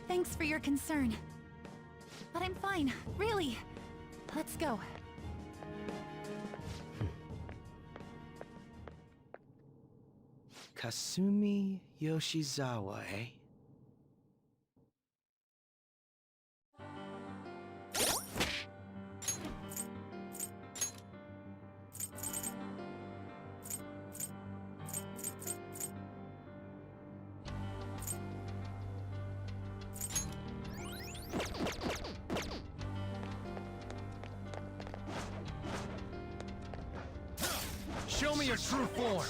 Thanks for your concern. But I'm fine, really. Let's go. Kasumi Yoshizawa, eh? Show me your true form!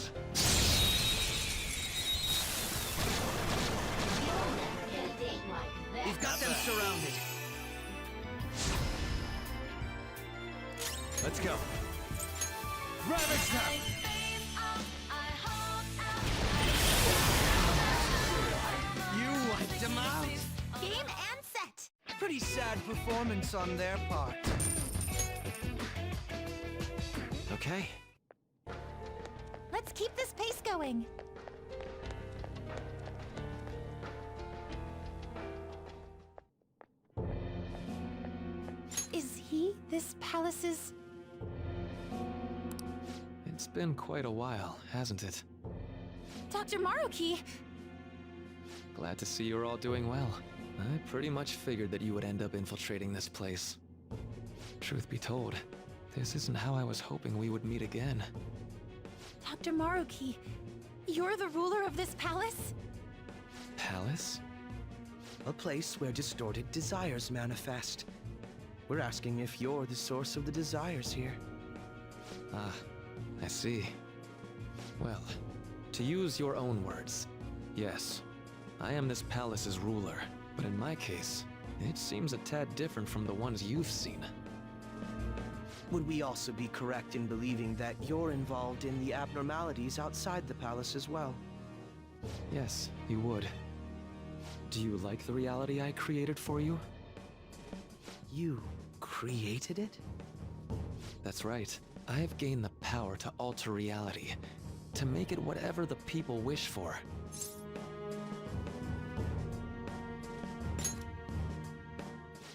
We've got them surrounded. Let's go. Ravage them! You wiped them out. Game and set! Pretty sad performance on their part. Okay. Let's keep this pace going. Is he this palace's... It's been quite a while, hasn't it? Dr. Maruki? Glad to see you're all doing well. I pretty much figured that you would end up infiltrating this place. Truth be told, this isn't how I was hoping we would meet again. Dr. Maruki, you're the ruler of this palace? Palace? A place where distorted desires manifest. We're asking if you're the source of the desires here. Ah, I see. Well, to use your own words, yes, I am this palace's ruler, but in my case, it seems a tad different from the ones you've seen. Would we also be correct in believing that you're involved in the abnormalities outside the palace as well? Yes, you would. Do you like the reality I created for you? You created it? That's right. I've gained the power to alter reality, to make it whatever the people wish for.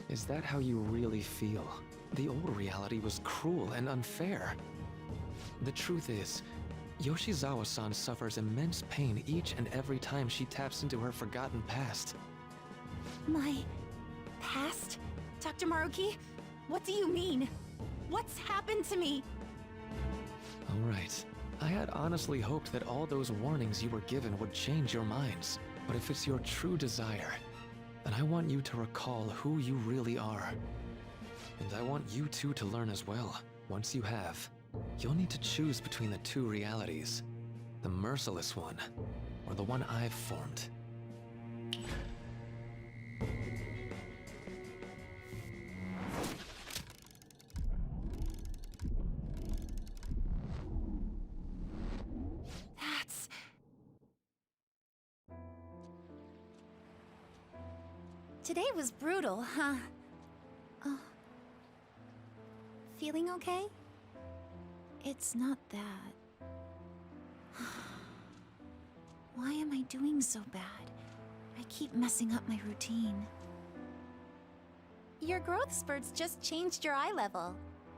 Is that how you really feel? The old reality was cruel and unfair. The truth is, Yoshizawa-san suffers immense pain each and every time she taps into her forgotten past. My... past? Dr. Maruki? What do you mean? What's happened to me? All right. I had honestly hoped that all those warnings you were given would change your minds. But if it's your true desire, then I want you to recall who you really are. And I want you two to learn as well. Once you have, you'll need to choose between the two realities. The merciless one, or the one I've formed. That's... Today was brutal, huh? Oh. Feeling okay? It's not that. Why am I doing so bad? I keep messing up my routine. Your growth spurts just changed your eye level.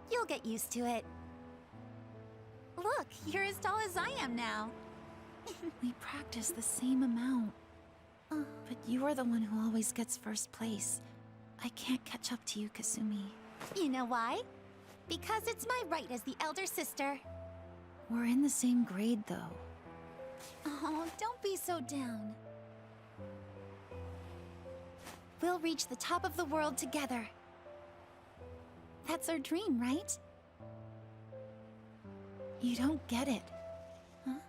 You'll get used to it. Look, you're as tall as I am now. We practice the same amount. But you're the one who always gets first place. I can't catch up to you, Kasumi. You know why? Because it's my right as the elder sister. We're in the same grade, though. Oh, don't be so down. We'll reach the top of the world together. That's our dream, right? You don't get it. Huh?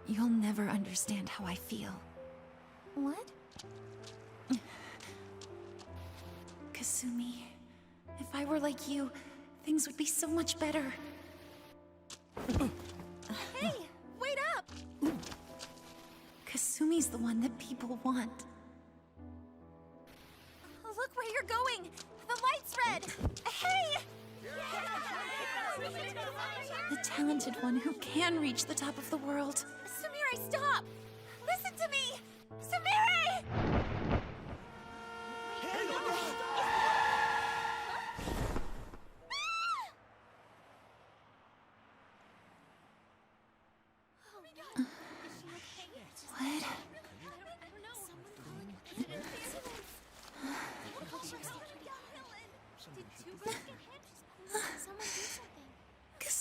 You'll never understand how I feel. What? Kasumi, if I were like you, things would be so much better. Hey, wait up! Kasumi's the one that people want. Look where you're going! The light's red! Hey! The talented one who can reach the top of the world. Sumire, stop! Listen to me! Sumire!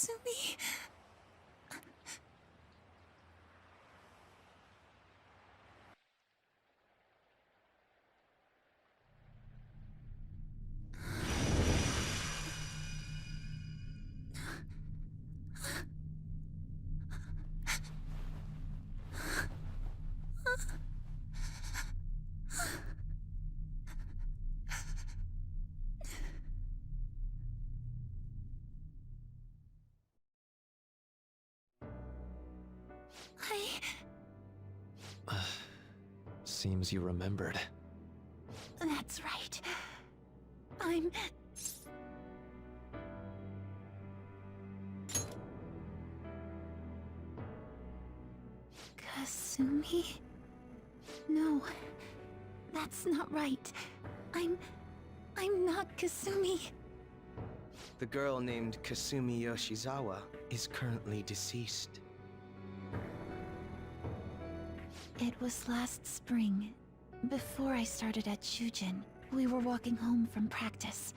Kasumi. Seems you remembered. That's right. I'm... Kasumi? No, that's not right. I'm not Kasumi. The girl named Kasumi Yoshizawa is currently deceased. It was last spring, before I started at Shujin. We were walking home from practice.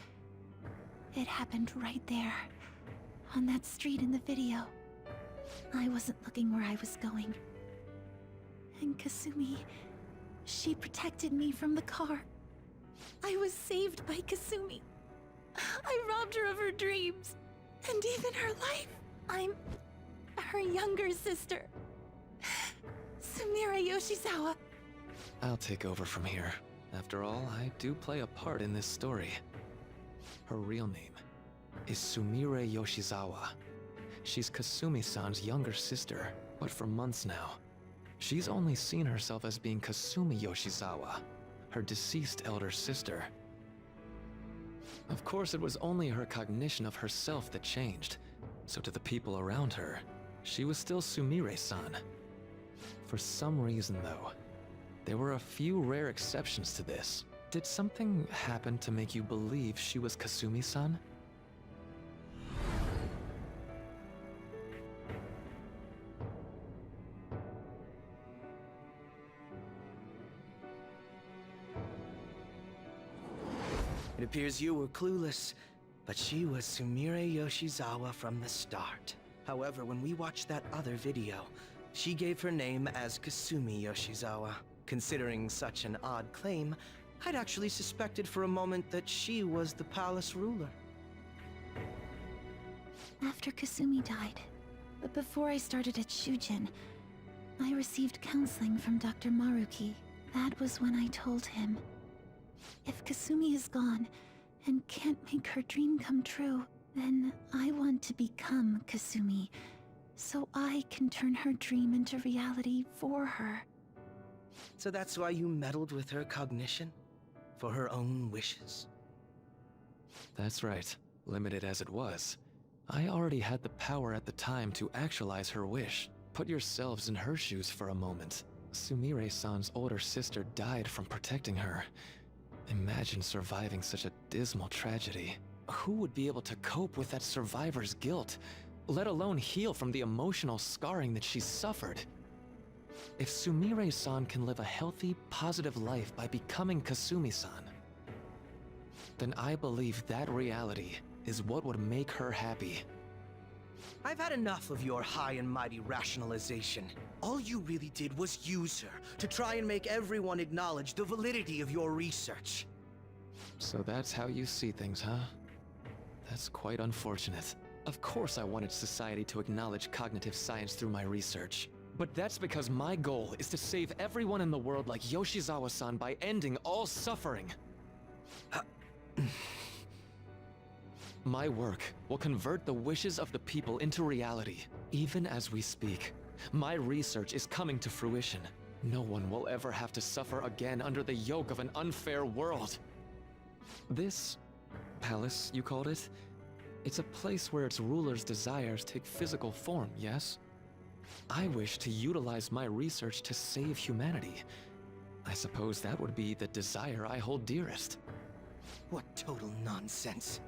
It happened right there, on that street in the video. I wasn't looking where I was going. And Kasumi, she protected me from the car. I was saved by Kasumi. I robbed her of her dreams, and even her life. I'm her younger sister. Sumire Yoshizawa. I'll take over from here. After all, I do play a part in this story. Her real name is Sumire Yoshizawa. She's Kasumi-san's younger sister, but for months now, she's only seen herself as being Kasumi Yoshizawa, her deceased elder sister. Of course, it was only her cognition of herself that changed, so to the people around her, she was still Sumire-san. For some reason, though, there were a few rare exceptions to this. Did something happen to make you believe she was Kasumi-san? It appears you were clueless, but she was Sumire Yoshizawa from the start. However, when we watched that other video, she gave her name as Kasumi Yoshizawa. Considering such an odd claim, I'd actually suspected for a moment that she was the palace ruler. After Kasumi died, but before I started at Shujin, I received counseling from Dr. Maruki. That was when I told him, if Kasumi is gone and can't make her dream come true, then I want to become Kasumi, so I can turn her dream into reality for her. So that's why you meddled with her cognition? For her own wishes? That's right. Limited as it was, I already had the power at the time to actualize her wish. Put yourselves in her shoes for a moment. Sumire-san's older sister died from protecting her. Imagine surviving such a dismal tragedy. Who would be able to cope with that survivor's guilt, let alone heal from the emotional scarring that she suffered? If Sumire-san can live a healthy, positive life by becoming Kasumi-san, then I believe that reality is what would make her happy. I've had enough of your high and mighty rationalization. All you really did was use her to try and make everyone acknowledge the validity of your research. So that's how you see things, huh? That's quite unfortunate. Of course I wanted society to acknowledge cognitive science through my research. But that's because my goal is to save everyone in the world like Yoshizawa-san by ending all suffering. My work will convert the wishes of the people into reality. Even as we speak, my research is coming to fruition. No one will ever have to suffer again under the yoke of an unfair world. This palace, you called it? It's a place where its ruler's desires take physical form, yes? I wish to utilize my research to save humanity. I suppose that would be the desire I hold dearest. What total nonsense.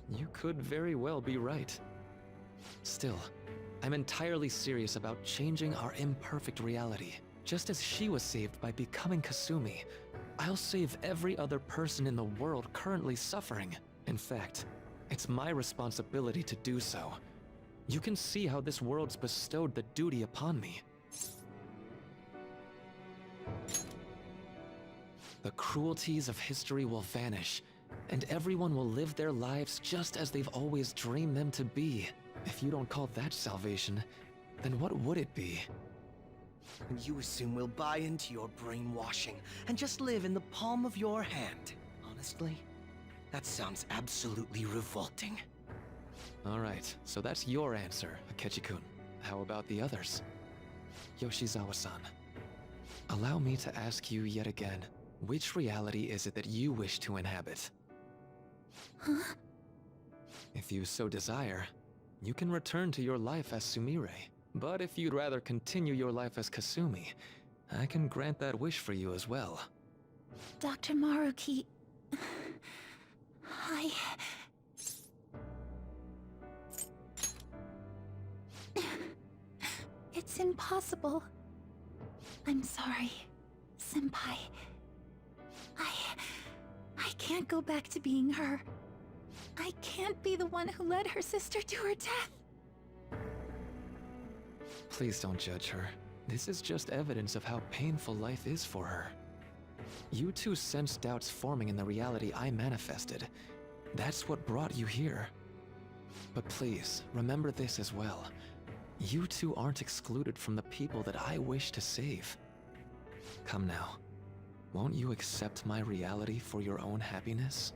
You could very well be right. Still, I'm entirely serious about changing our imperfect reality. Just as she was saved by becoming Kasumi, I'll save every other person in the world currently suffering. In fact, it's my responsibility to do so. You can see how this world's bestowed the duty upon me. The cruelties of history will vanish, and everyone will live their lives just as they've always dreamed them to be. If you don't call that salvation, then what would it be? You assume we'll buy into your brainwashing and just live in the palm of your hand. Honestly, that sounds absolutely revolting. Alright, so that's your answer, Akechi-kun. How about the others? Yoshizawa-san, allow me to ask you yet again, which reality is it that you wish to inhabit? Huh? If you so desire, you can return to your life as Sumire. But if you'd rather continue your life as Kasumi, I can grant that wish for you as well. Dr. Maruki... It's impossible. I'm sorry, Senpai. I can't go back to being her. I can't be the one who led her sister to her death. Please don't judge her. This is just evidence of how painful life is for her. You two sensed doubts forming in the reality I manifested. That's what brought you here. But please, remember this as well. You two aren't excluded from the people that I wish to save. Come now. Won't you accept my reality for your own happiness?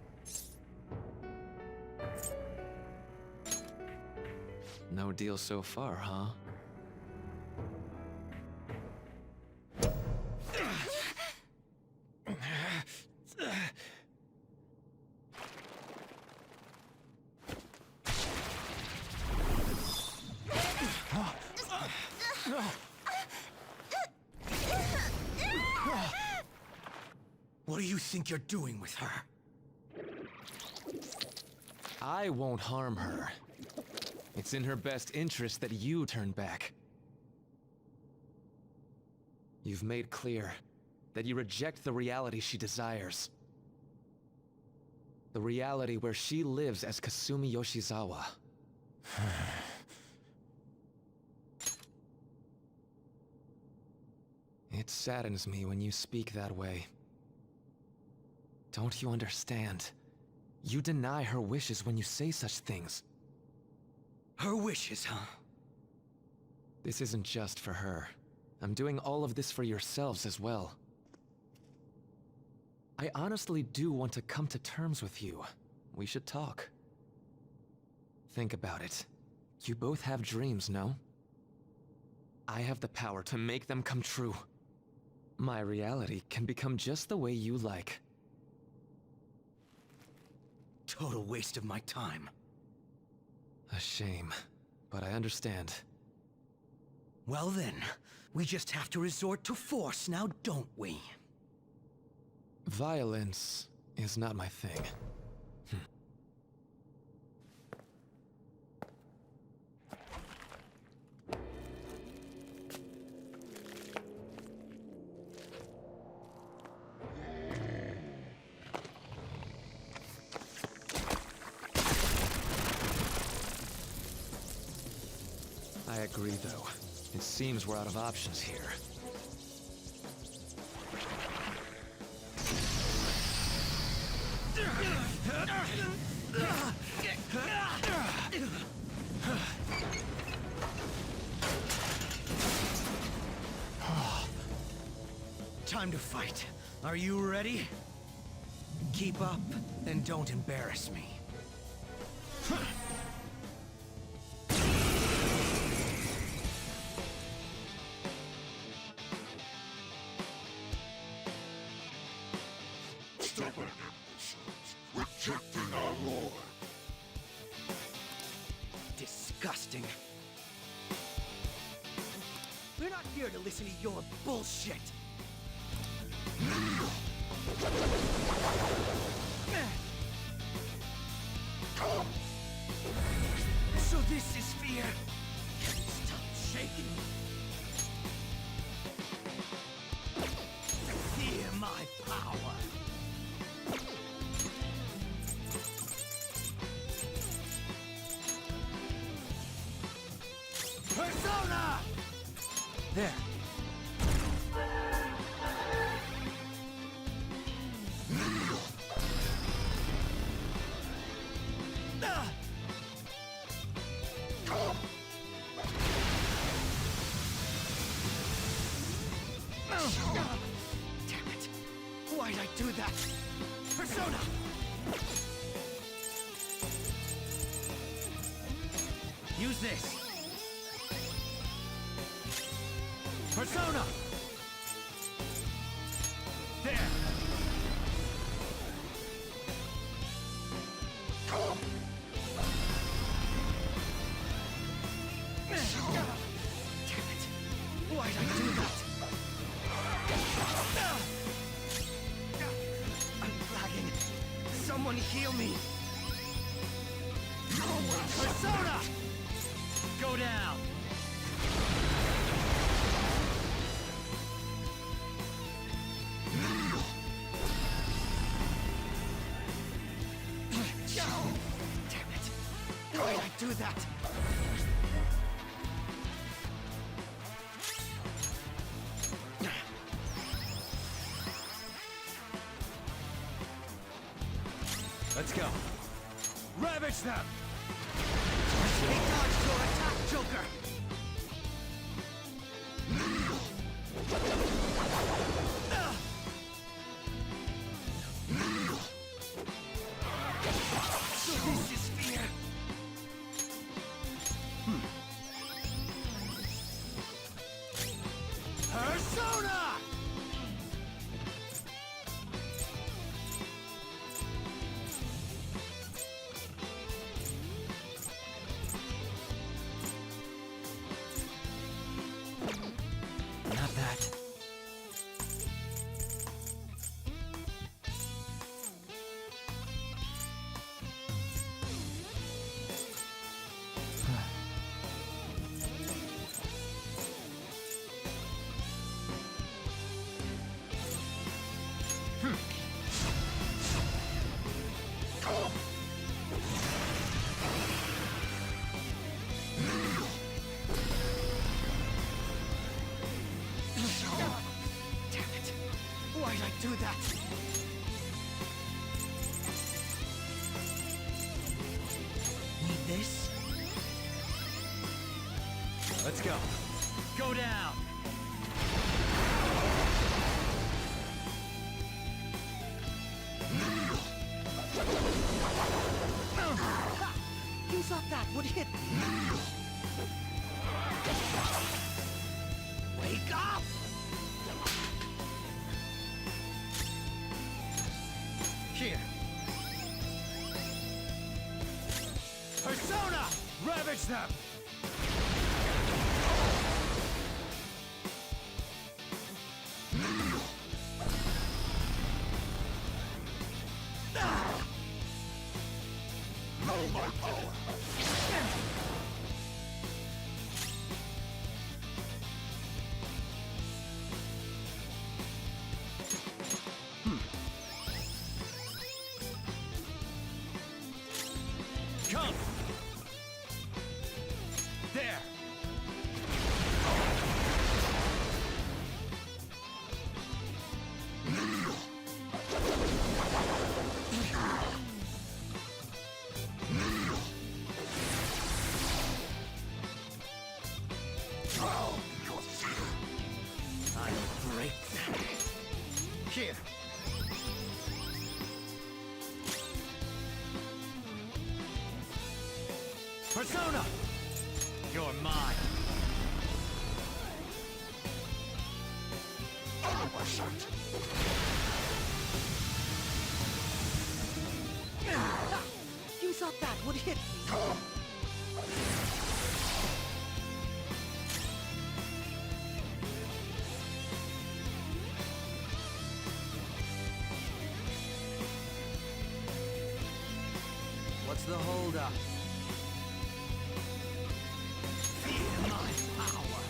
No deal so far, huh? What do you think you're doing with her? I won't harm her. It's in her best interest that you turn back. You've made clear that you reject the reality she desires. The reality where she lives as Kasumi Yoshizawa. It saddens me when you speak that way. Don't you understand? You deny her wishes when you say such things. Her wishes, huh? This isn't just for her. I'm doing all of this for yourselves as well. I honestly do want to come to terms with you. We should talk. Think about it. You both have dreams, no? I have the power to make them come true. My reality can become just the way you like. Total waste of my time. A shame, but I understand. Well then, we just have to resort to force now, don't we? Violence is not my thing. I agree, though. It seems we're out of options here. Time to fight. Are you ready? Keep up, and don't embarrass me. Stubborn rejecting our lord. Disgusting. We're not here to listen to your bullshit. So this is fear. Stop shaking. Fear my power. There. Damn it! Why'd I do that? Persona! Use this! Persona! There! Damn it! Why'd I do that? I'm lagging. Someone heal me! Persona! Go down! Damn it! Why'd I do that? Let's go. Ravage them! He dodged your attack, Joker! So this is fear. Persona! Not that. Damn it! Why'd I do that? Need this? Let's go. Go down! You thought that would hit me? Wake up! Here. Persona! Ravage them! Know my power. Come! There! Drown your fear. I'll break them. Here. Persona! You're mine. Unpleasant. You thought that would hit me? What's the holdup? Feel my power.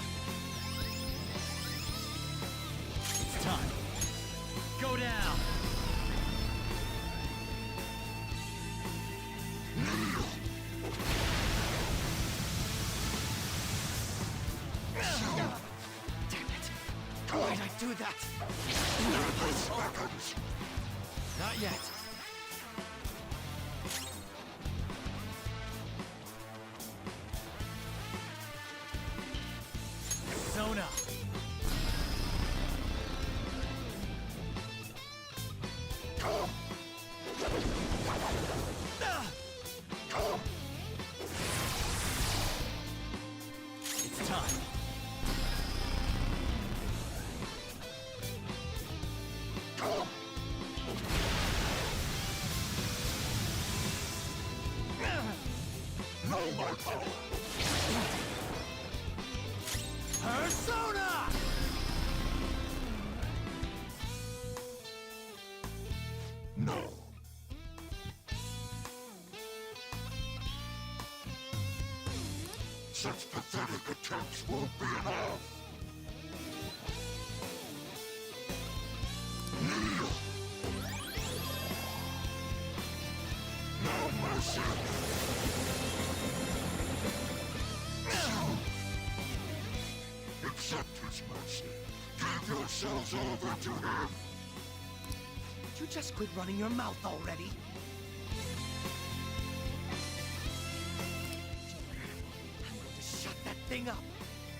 It's time. Go down. that! Not yet. Zona. It's time. Know my power. Persona! No. Such pathetic attempts won't be enough. Kneel. No mercy. Accept his mercy. Give yourselves over to him. Would you just quit running your mouth already? I'm going to shut that thing up.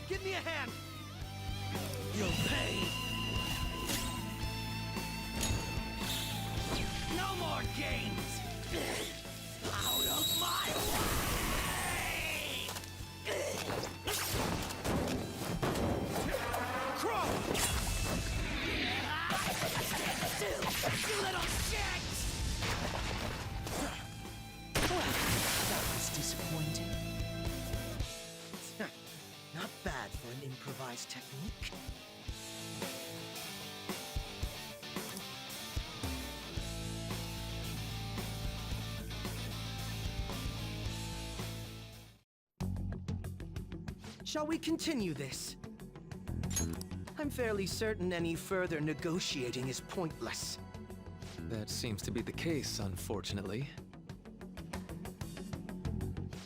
Give me a hand. You'll pay. No more games. Out of my way! Crow! You little shit! That was disappointing. Not bad for an improvised technique. Shall we continue this? I'm fairly certain any further negotiating is pointless. That seems to be the case, unfortunately.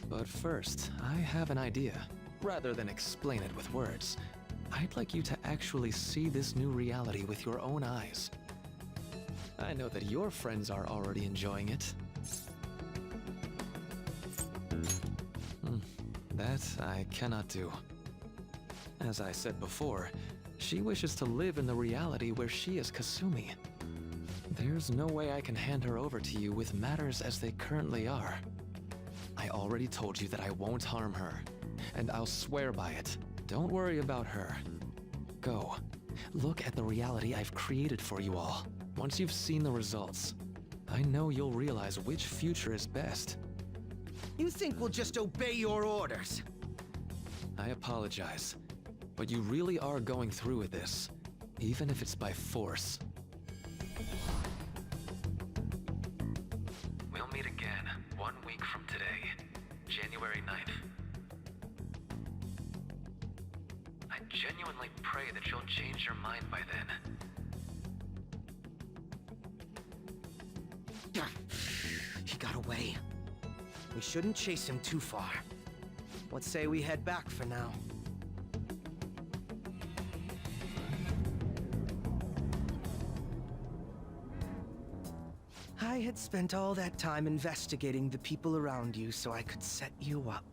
But first, I have an idea. Rather than explain it with words, I'd like you to actually see this new reality with your own eyes. I know that your friends are already enjoying it. That I cannot do. As I said before, she wishes to live in the reality where she is Kasumi. There's no way I can hand her over to you with matters as they currently are. I already told you that I won't harm her, and I'll swear by it. Don't worry about her. Go. Look at the reality I've created for you all. Once you've seen the results, I know you'll realize which future is best. You think we'll just obey your orders? I apologize, but you really are going through with this, even if it's by force. We'll meet again 1 week from today, January 9th. I genuinely pray that you'll change your mind by then. He got away. We shouldn't chase him too far. Let's say we head back for now. I had spent all that time investigating the people around you so I could set you up.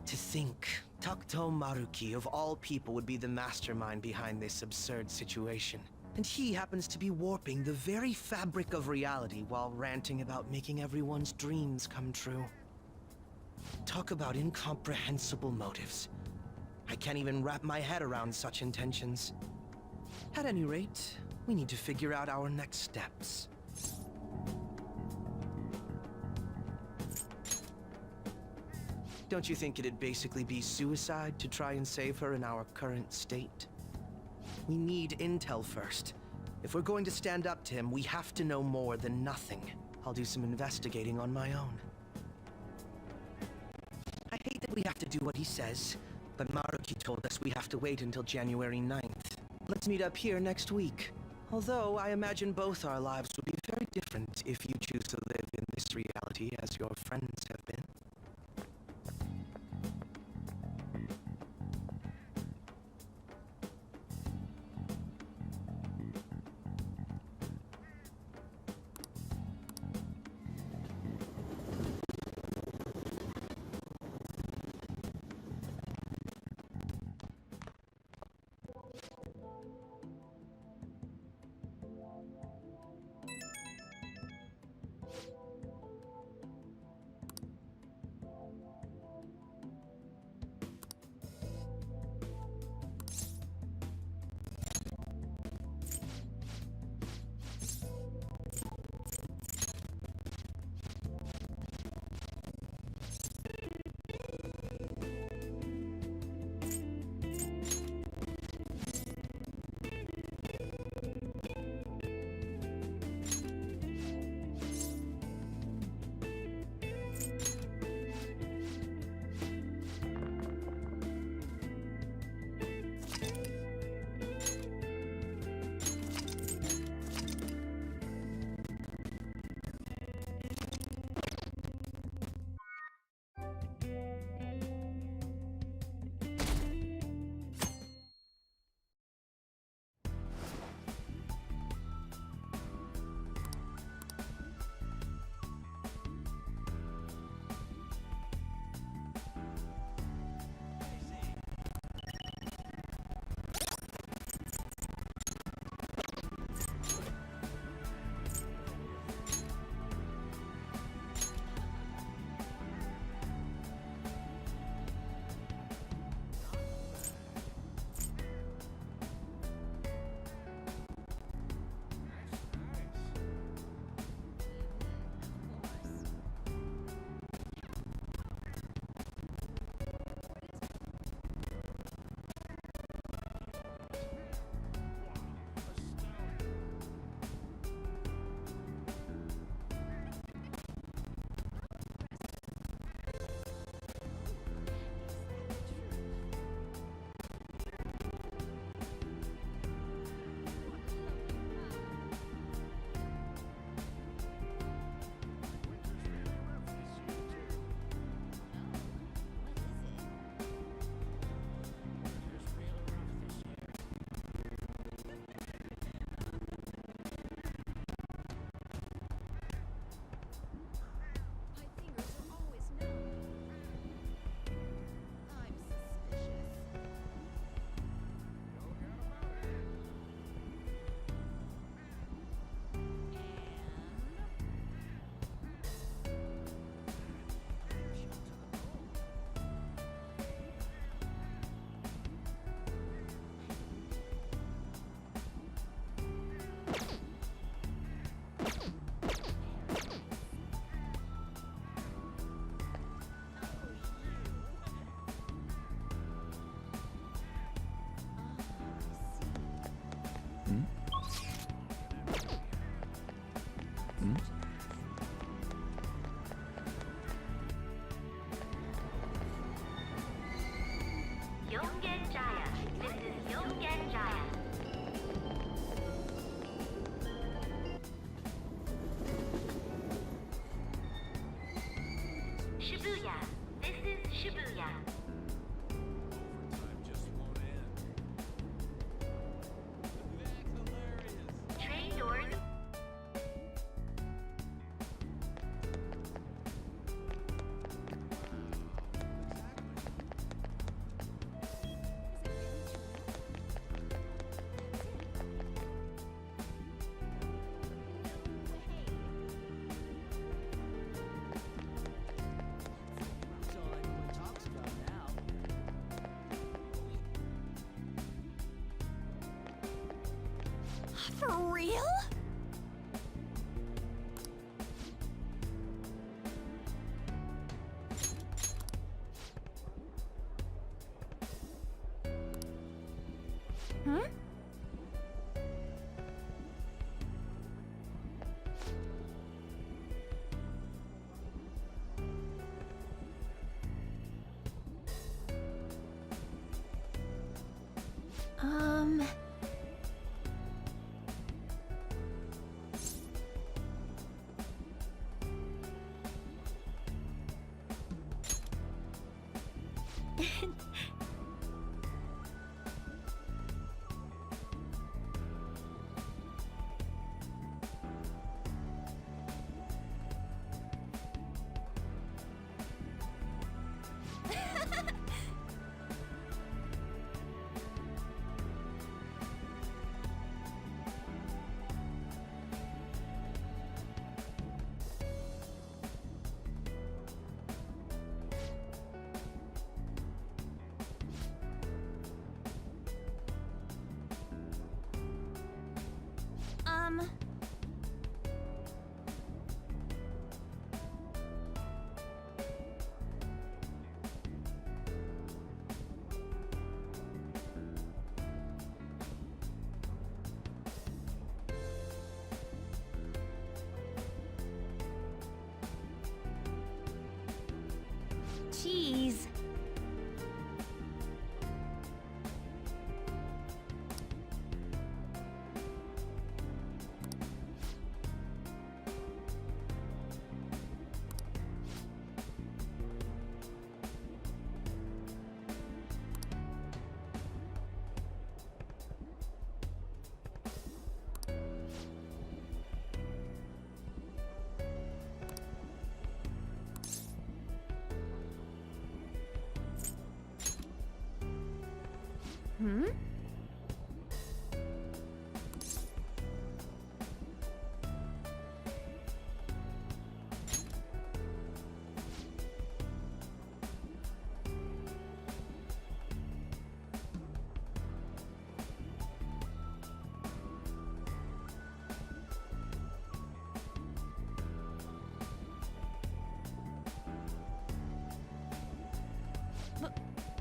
To think, Takuto Maruki of all people would be the mastermind behind this absurd situation. And he happens to be warping the very fabric of reality while ranting about making everyone's dreams come true. Talk about incomprehensible motives. I can't even wrap my head around such intentions. At any rate, we need to figure out our next steps. Don't you think it'd basically be suicide to try and save her in our current state? We need intel first. If we're going to stand up to him, we have to know more than nothing. I'll do some investigating on my own. I hate that we have to do what he says, but Maruki told us we have to wait until January 9th. Let's meet up here next week. Although I imagine both our lives would be very different if you choose to live in this reality as your friends have been. For real? Hmm? Um... Jeez. Hmm?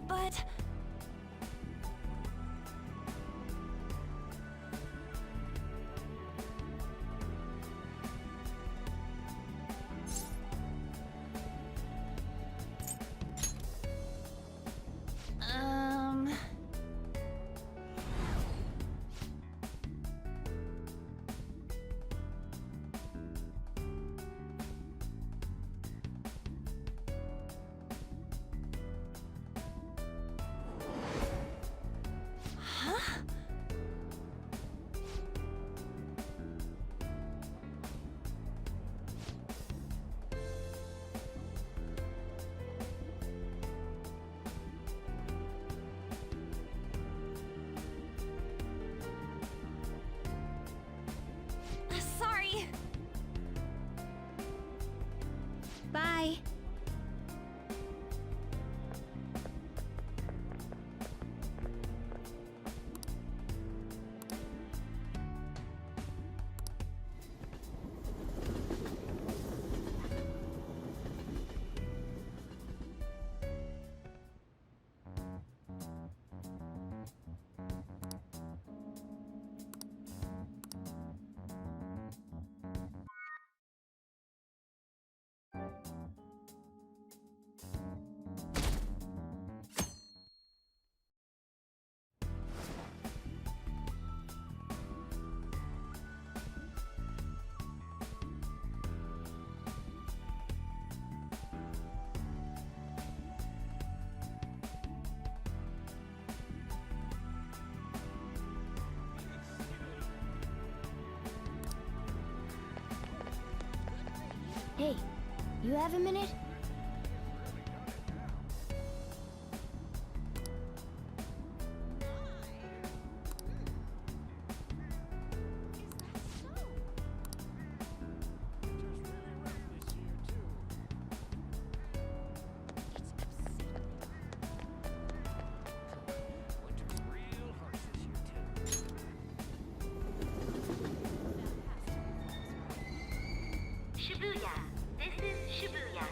But... Sorry. Bye. Hey, you have a minute? Shibuya. This is Shibuya.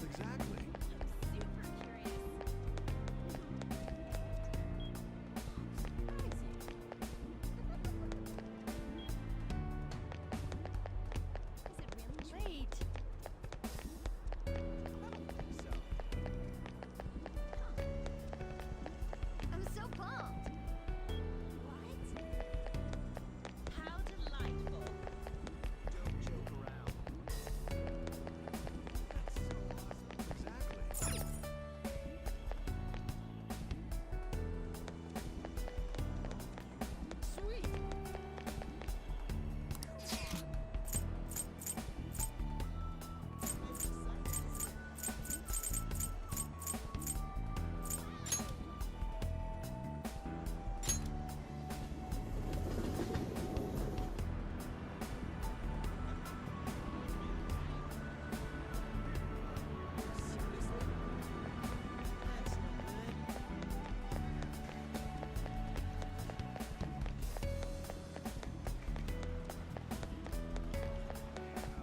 Exactly. Wait. I'm so pumped. What? How delightful. Don't joke around. That's so awesome. Exactly. Sweet.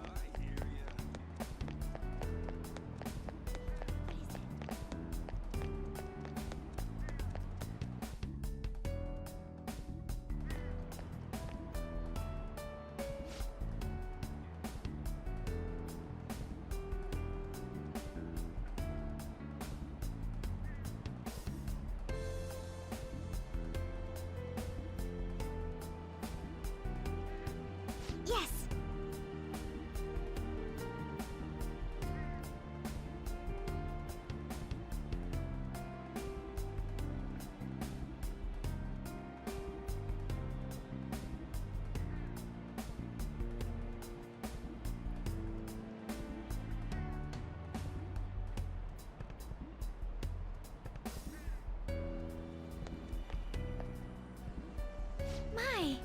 I hear ya. Yes. My.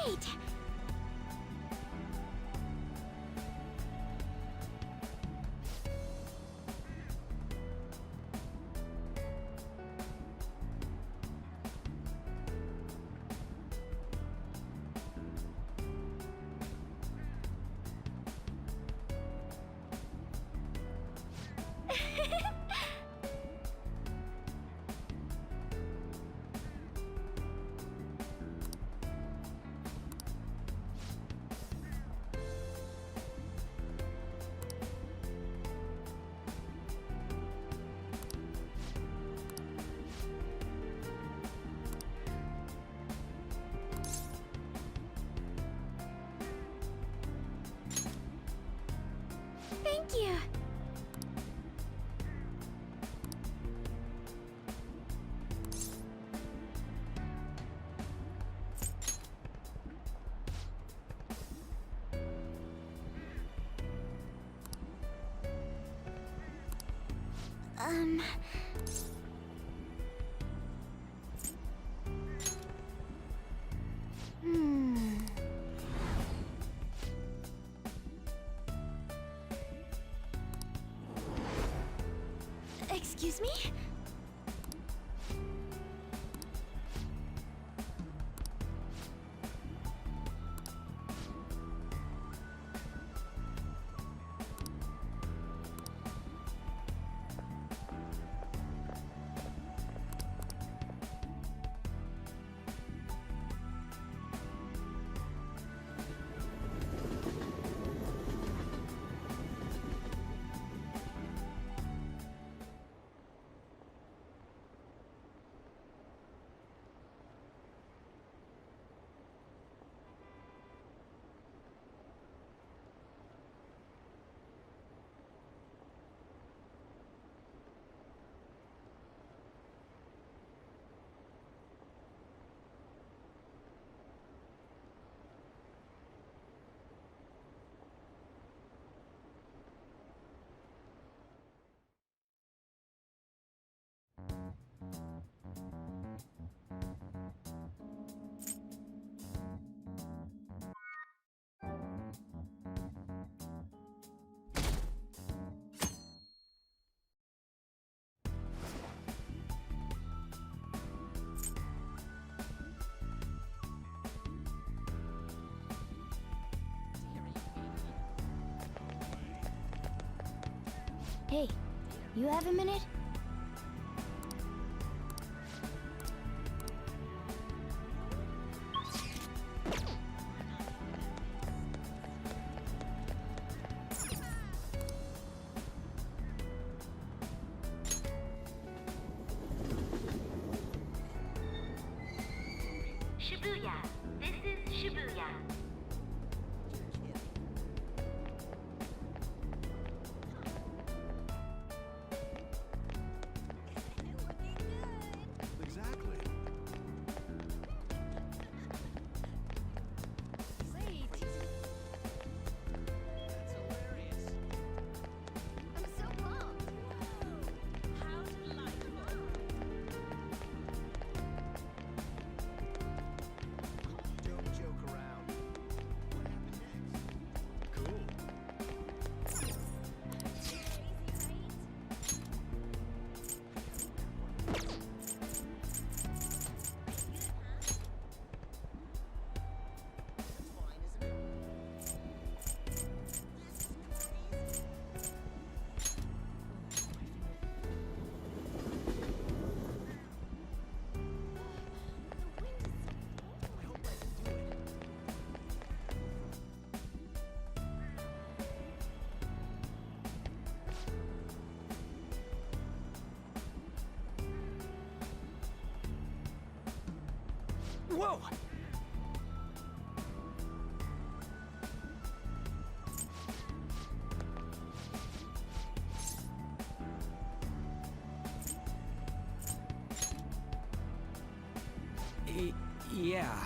Wait. Thank you. Um... Hmm... Excuse me? Hey, you have a minute? Shibuya. This is Shibuya. Exactly. Great. That's hilarious. I'm so pumped. How delightful. Don't joke around. What happened next? Cool. Whoa! Yeah.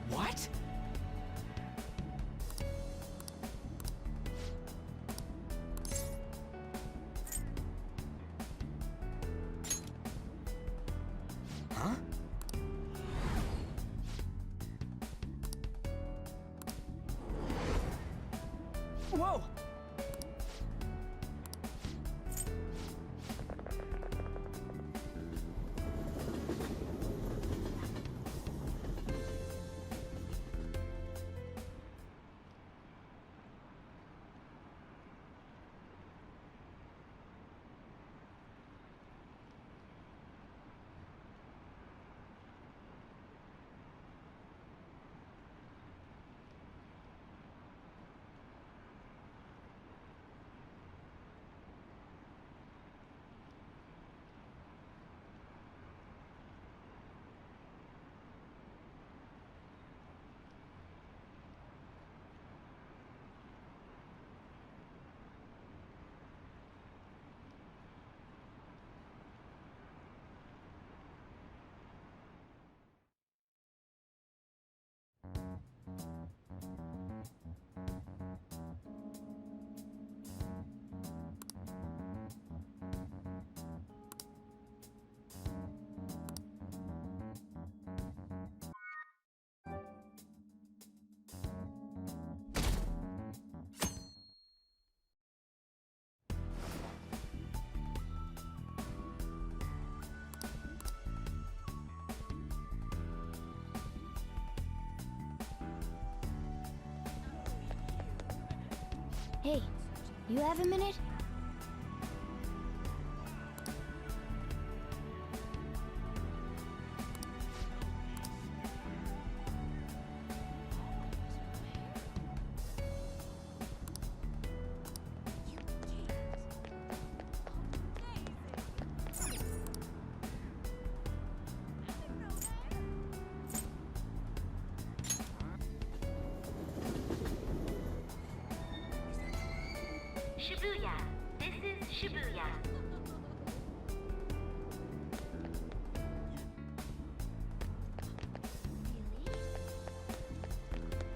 What? Huh? Whoa! Hey, you have a minute? Shibuya. This is Shibuya.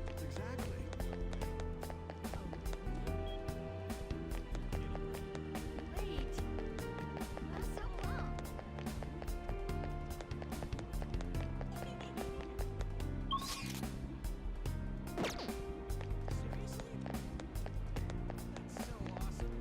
Exactly. Great. I'm so pumped. Seriously? That's so awesome.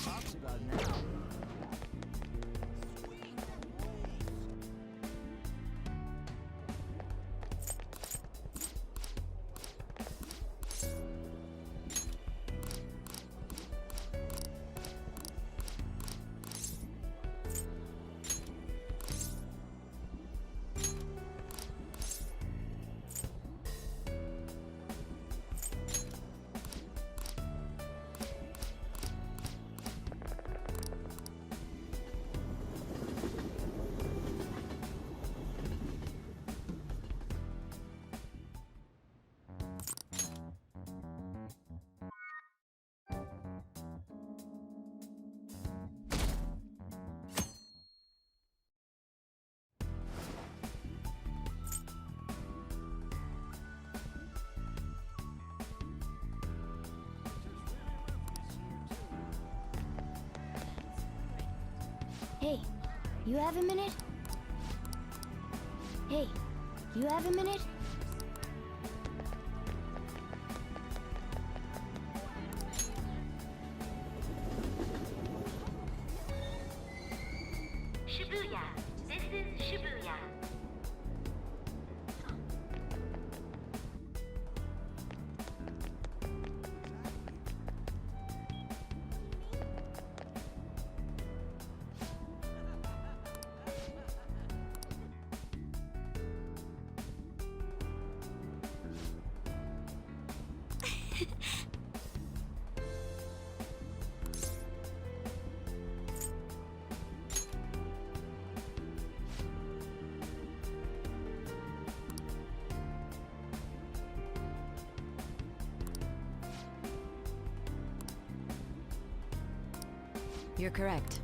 talks about now. Hey, you have a minute? Hey, you have a minute? Shibuya. This is Shibuya. You're correct.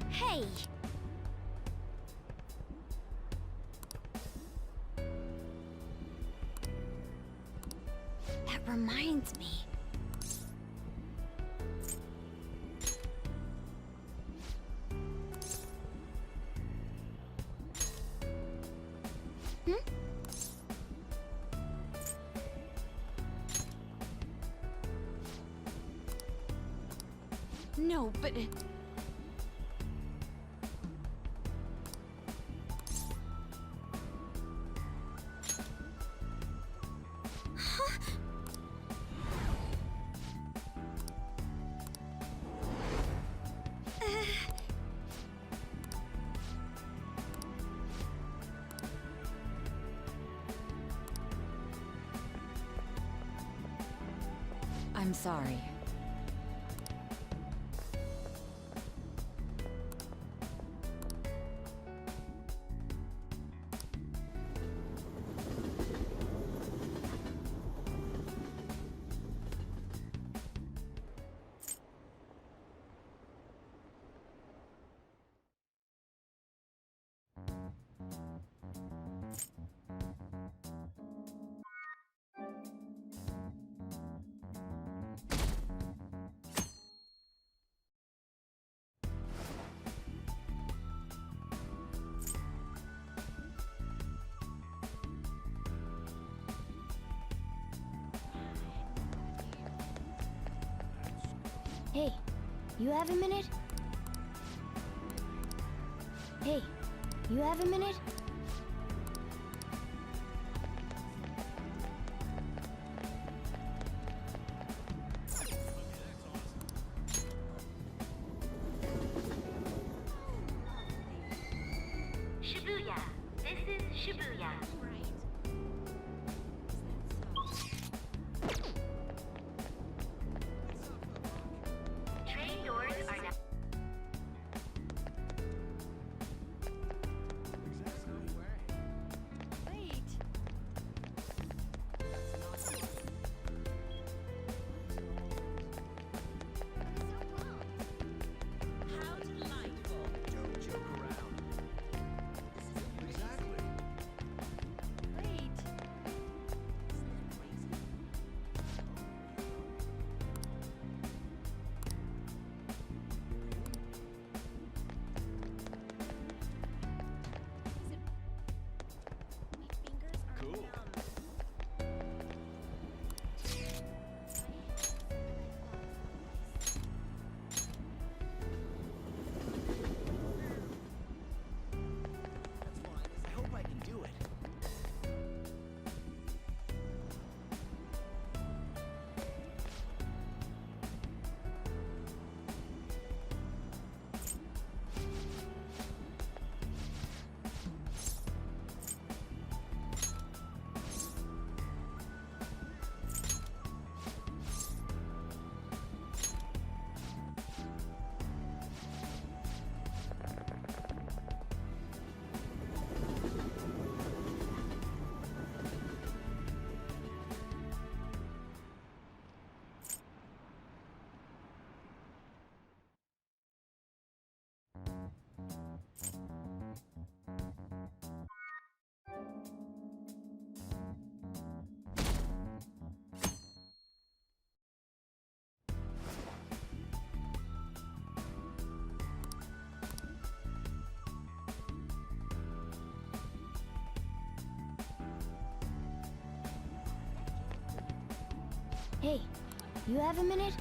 Hey! That reminds me. No, but... I'm sorry. Hey, you have a minute? Hey, you have a minute? Shibuya. This is Shibuya. Train doors are now. Hey, you have a minute?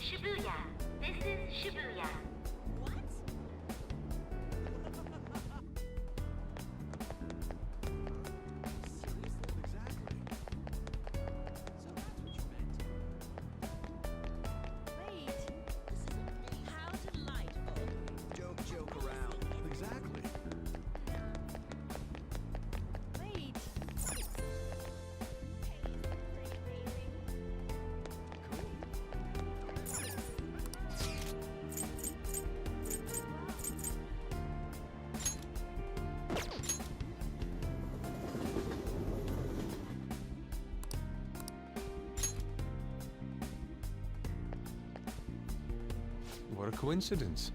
Shibuya. This is Shibuya. Don't joke around. Exactly. What a coincidence.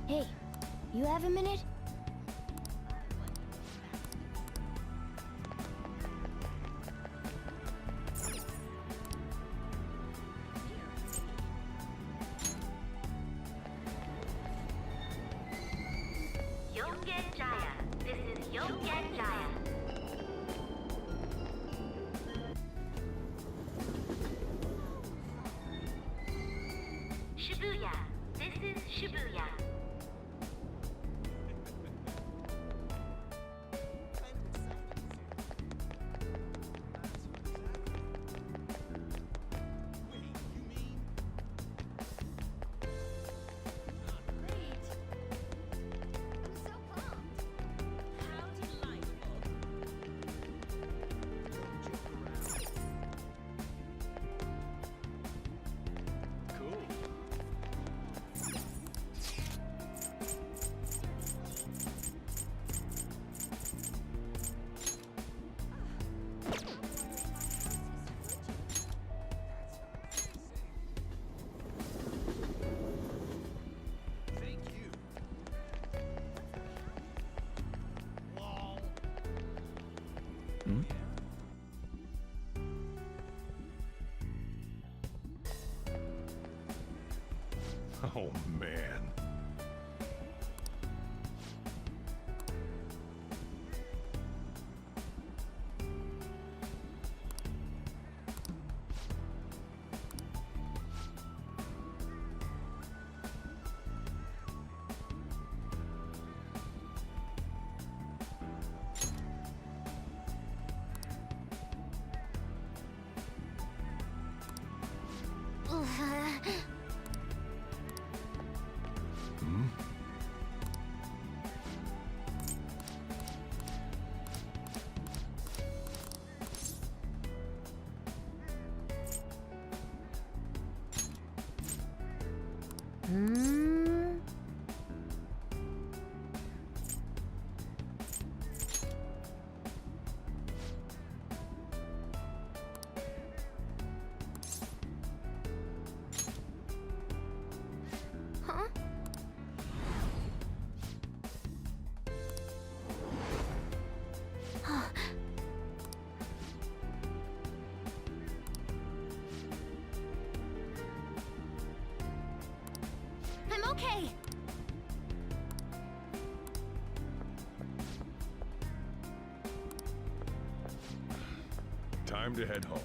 Hey, you have a minute? Yongen Jaya. This is Yongen Jaya. Shibuya. This is Shibuya. Oh, man. Time to head home.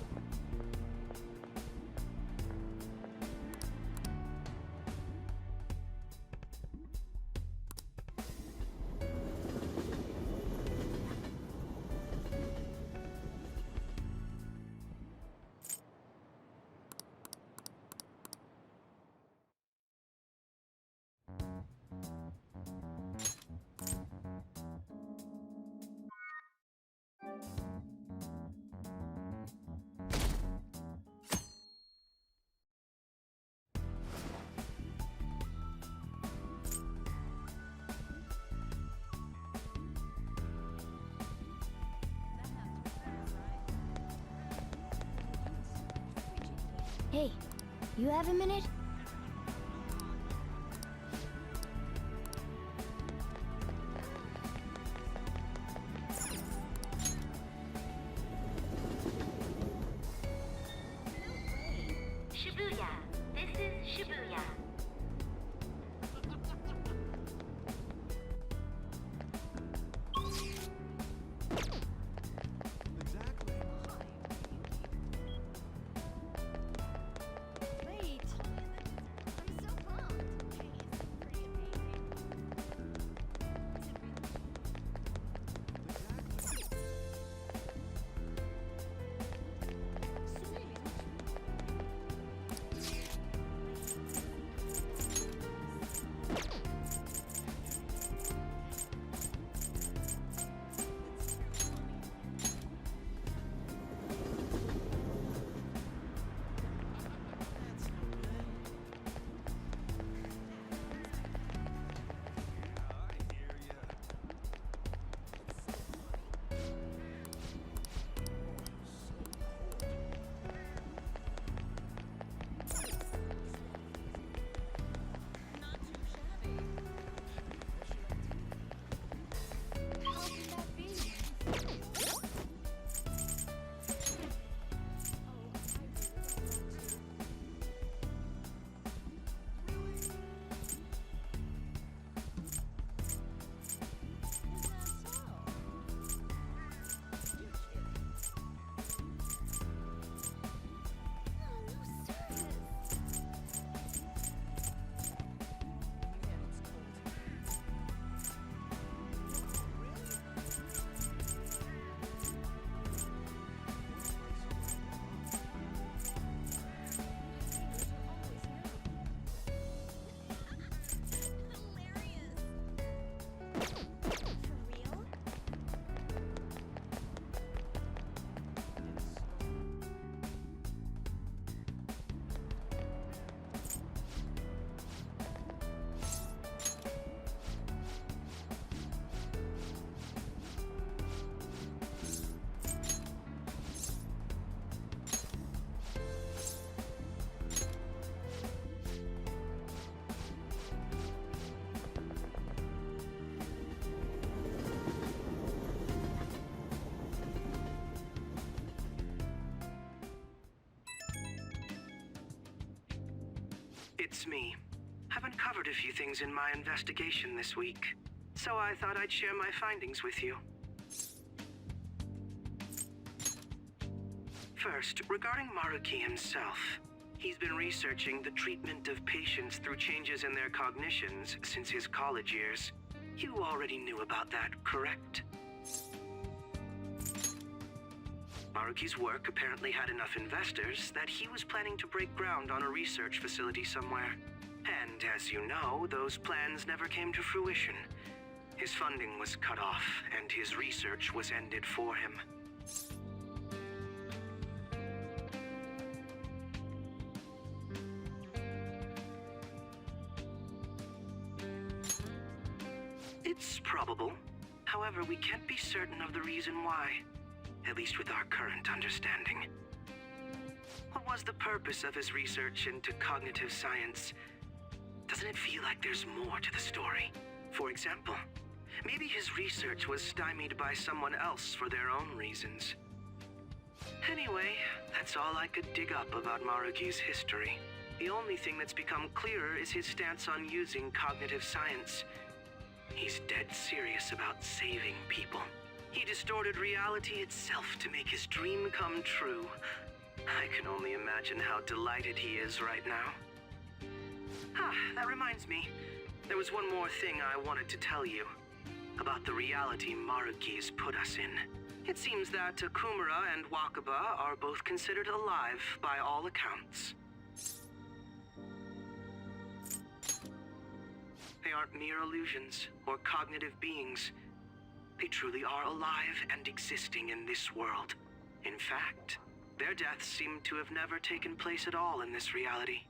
Hey, you have a minute? Shibuya. This is Shibuya. Wait. I'm so pumped. It's me. I've uncovered a few things in my investigation this week, so I thought I'd share my findings with you. First, regarding Maruki himself. He's been researching the treatment of patients through changes in their cognitions since his college years. You already knew about that, correct? Maruki's work apparently had enough investors that he was planning to break ground on a research facility somewhere. And as you know, those plans never came to fruition. His funding was cut off, and his research was ended for him. It's probable. However, we can't be certain of the reason why. At least with our current understanding. What was the purpose of his research into cognitive science? Doesn't it feel like there's more to the story? For example, maybe his research was stymied by someone else for their own reasons. Anyway, that's all I could dig up about Maruki's history. The only thing that's become clearer is his stance on using cognitive science. He's dead serious about saving people. He distorted reality itself to make his dream come true. I can only imagine how delighted he is right now. Ah, that reminds me. There was one more thing I wanted to tell you. About the reality Maruki's put us in. It seems that Kumara and Wakaba are both considered alive by all accounts. They aren't mere illusions or cognitive beings. They truly are alive and existing in this world. In fact, their deaths seem to have never taken place at all in this reality.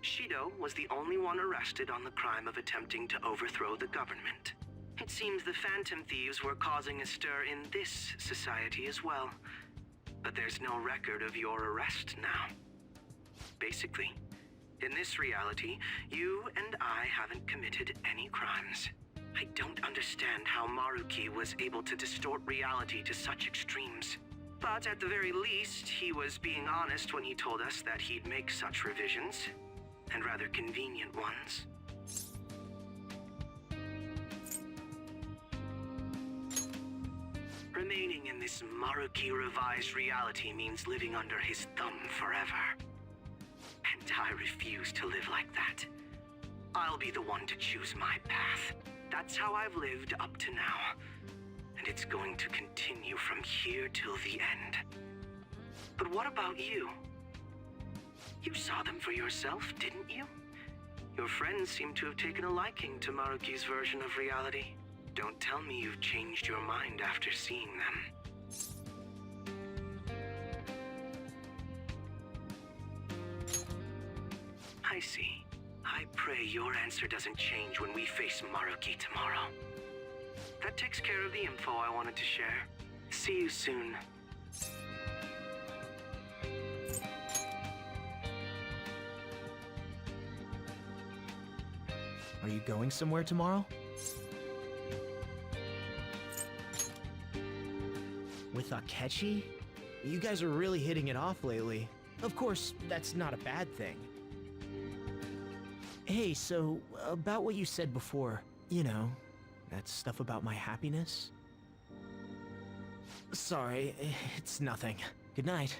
Shido was the only one arrested on the crime of attempting to overthrow the government. It seems the Phantom Thieves were causing a stir in this society as well. But there's no record of your arrest now. Basically, in this reality, you and I haven't committed any crimes. I don't understand how Maruki was able to distort reality to such extremes. But at the very least, he was being honest when he told us that he'd make such revisions, and rather convenient ones. Remaining in this Maruki revised reality means living under his thumb forever. And I refuse to live like that. I'll be the one to choose my path. That's how I've lived up to now. And it's going to continue from here till the end. But what about you? You saw them for yourself, didn't you? Your friends seem to have taken a liking to Maruki's version of reality. Don't tell me you've changed your mind after seeing them. I see. I pray your answer doesn't change when we face Maruki tomorrow. That takes care of the info I wanted to share. See you soon. Are you going somewhere tomorrow? With Akechi? You guys are really hitting it off lately. Of course, that's not a bad thing. Hey, so, about what you said before, you know, that stuff about my happiness? Sorry, it's nothing. Good night.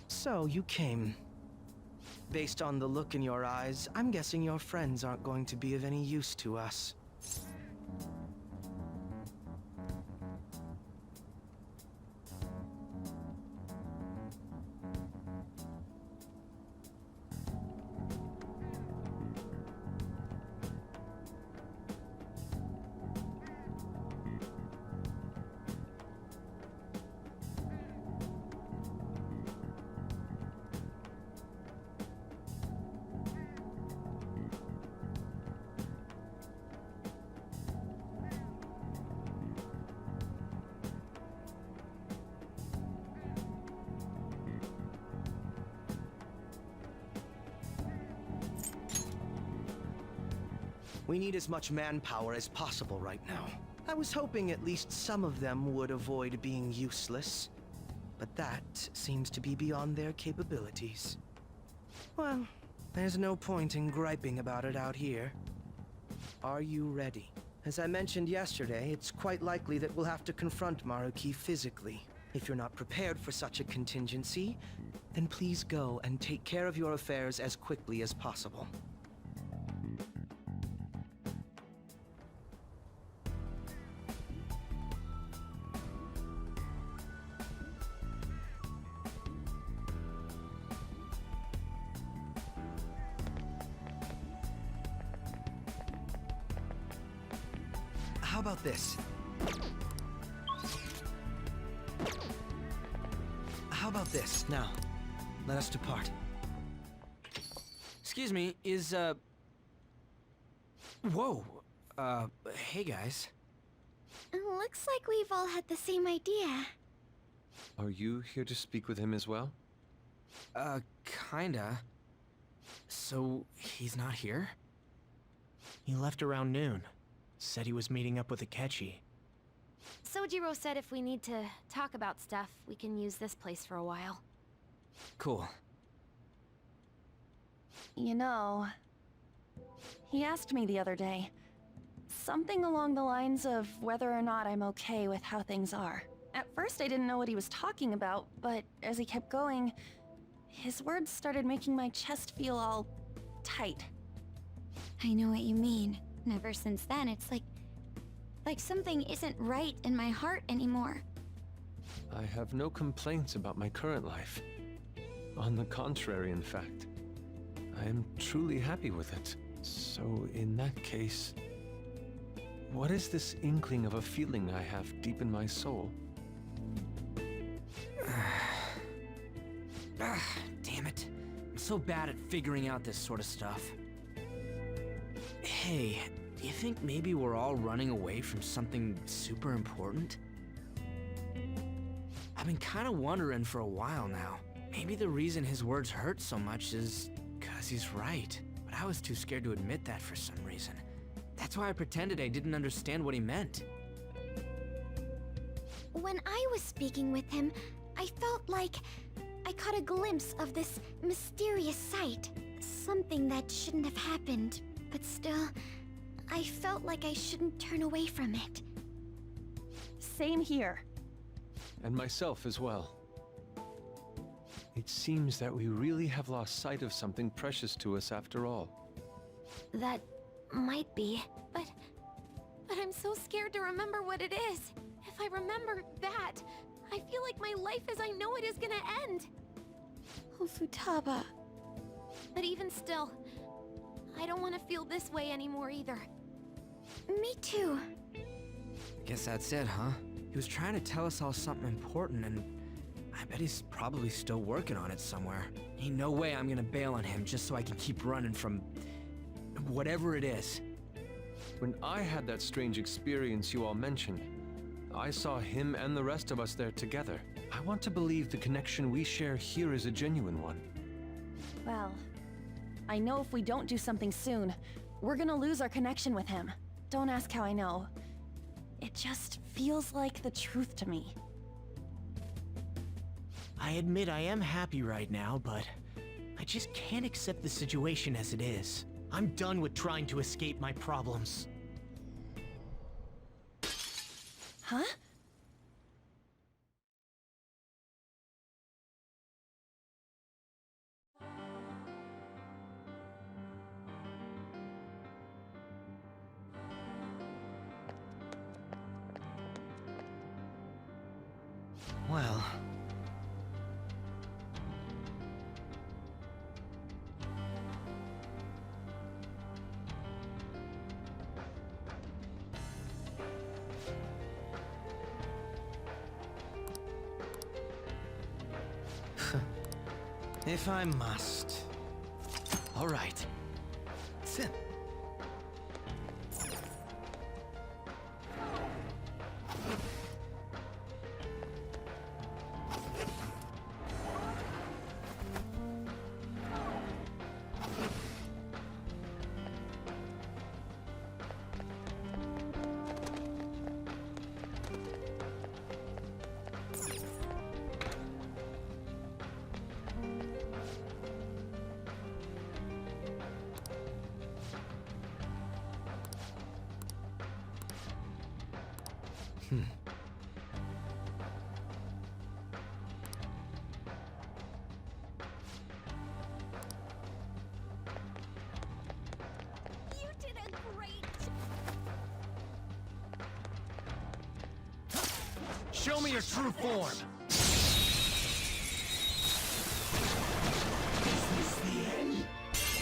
So, you came. Based on the look in your eyes, I'm guessing your friends aren't going to be of any use to us. We need as much manpower as possible right now. I was hoping at least some of them would avoid being useless, but that seems to be beyond their capabilities. Well, there's no point in griping about it out here. Are you ready? As I mentioned yesterday, it's quite likely that we'll have to confront Maruki physically. If you're not prepared for such a contingency, then please go and take care of your affairs as quickly as possible. How about this? How about this? Now, let us depart. Excuse me, is Whoa. Hey guys. Looks like we've all had the same idea. Are you here to speak with him as well? Kinda. So, he's not here? He left around noon. Said he was meeting up with Akechi. Sojiro said if we need to talk about stuff, we can use this place for a while. Cool. You know, he asked me the other day. Something along the lines of whether or not I'm okay with how things are. At first I didn't know what he was talking about, but as he kept going, his words started making my chest feel all tight. I know what you mean. And ever since then, it's like something isn't right in my heart anymore. I have no complaints about my current life. On the contrary, in fact. I am truly happy with it. So, in that case, what is this inkling of a feeling I have deep in my soul? Damn it. I'm so bad at figuring out this sort of stuff. Hey, do you think maybe we're all running away from something super important? I've been kind of wondering for a while now. Maybe the reason his words hurt so much is 'cause he's right. But I was too scared to admit that for some reason. That's why I pretended I didn't understand what he meant. When I was speaking with him, I felt like I caught a glimpse of this mysterious sight. Something that shouldn't have happened, but still, I felt like I shouldn't turn away from it. Same here. And myself as well. It seems that we really have lost sight of something precious to us after all. That might be, but I'm so scared to remember what it is. If I remember that, I feel like my life as I know it is gonna end. Oh, Futaba. But even still, I don't want to feel this way anymore either. Me too. Guess that's it, huh? He was trying to tell us all something important, and I bet he's probably still working on it somewhere. Ain't no way I'm gonna bail on him just so I can keep running from whatever it is. When I had that strange experience you all mentioned, I saw him and the rest of us there together. I want to believe the connection we share here is a genuine one. Well, I know if we don't do something soon, we're gonna lose our connection with him. Don't ask how I know. It just feels like the truth to me. I admit I am happy right now, but I just can't accept the situation as it is. I'm done with trying to escape my problems. Huh? Well... if I must. All right. Sit. You did a great Show me your true form!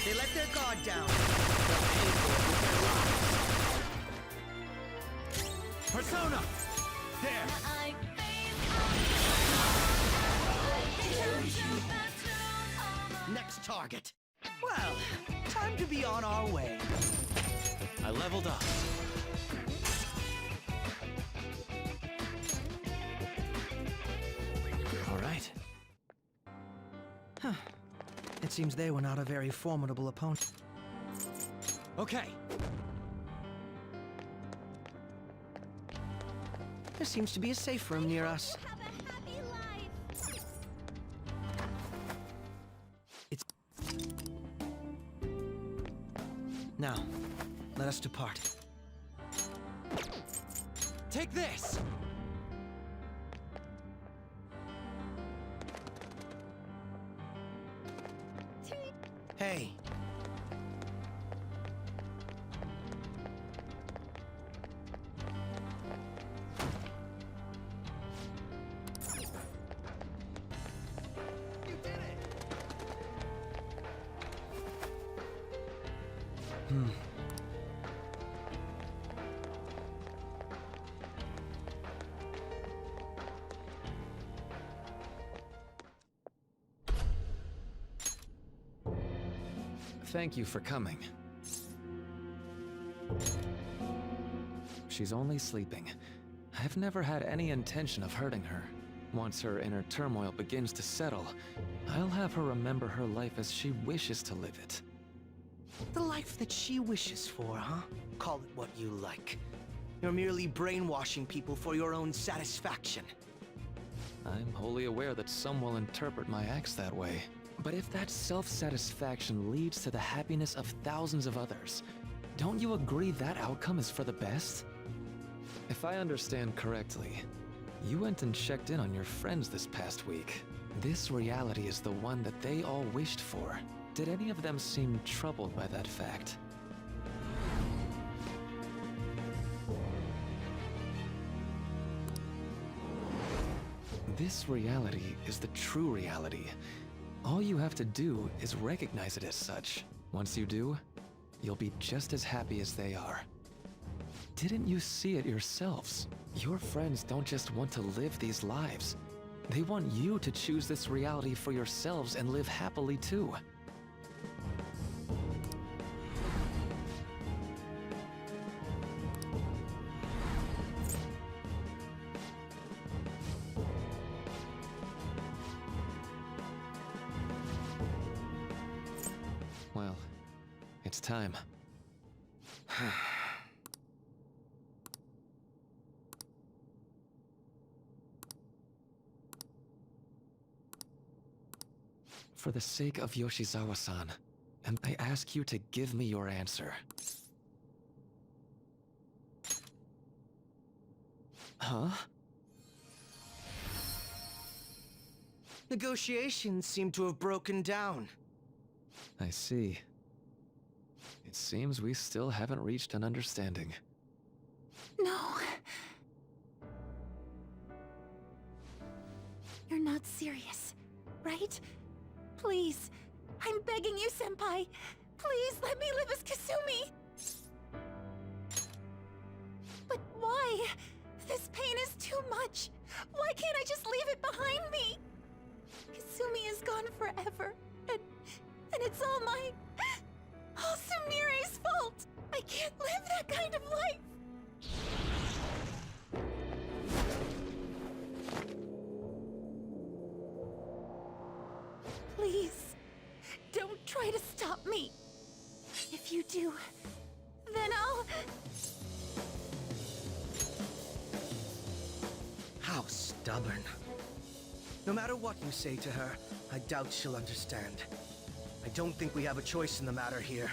They let their guard down. Persona! There! Next target. Well, time to be on our way. I leveled up. All right. Huh. It seems they were not a very formidable opponent. Okay. There seems to be a safe room near us. Have a happy life. It's... Now, let us depart. Take this! Hey. Thank you for coming. She's only sleeping. I've never had any intention of hurting her. Once her inner turmoil begins to settle, I'll have her remember her life as she wishes to live it. The life that she wishes for, huh? Call it what you like. You're merely brainwashing people for your own satisfaction. I'm wholly aware that some will interpret my acts that way. But if that self-satisfaction leads to the happiness of thousands of others, don't you agree that outcome is for the best? If I understand correctly, you went and checked in on your friends this past week. This reality is the one that they all wished for. Did any of them seem troubled by that fact? This reality is the true reality. All you have to do is recognize it as such. Once you do, you'll be just as happy as they are. Didn't you see it yourselves? Your friends don't just want to live these lives. They want you to choose this reality for yourselves and live happily too. Well, it's time. For the sake of Yoshizawa-san, and I ask you to give me your answer. Huh? Negotiations seem to have broken down. I see. It seems we still haven't reached an understanding. No. You're not serious, right? Please, I'm begging you, Senpai. Please let me live as Kasumi. But why? This pain is too much. Why can't I just leave it behind me? Kasumi is gone forever, and it's all Sumire's fault. I can't live that kind of life. Please, don't try to stop me. If you do, then I'll... How stubborn. No matter what you say to her, I doubt she'll understand. I don't think we have a choice in the matter here.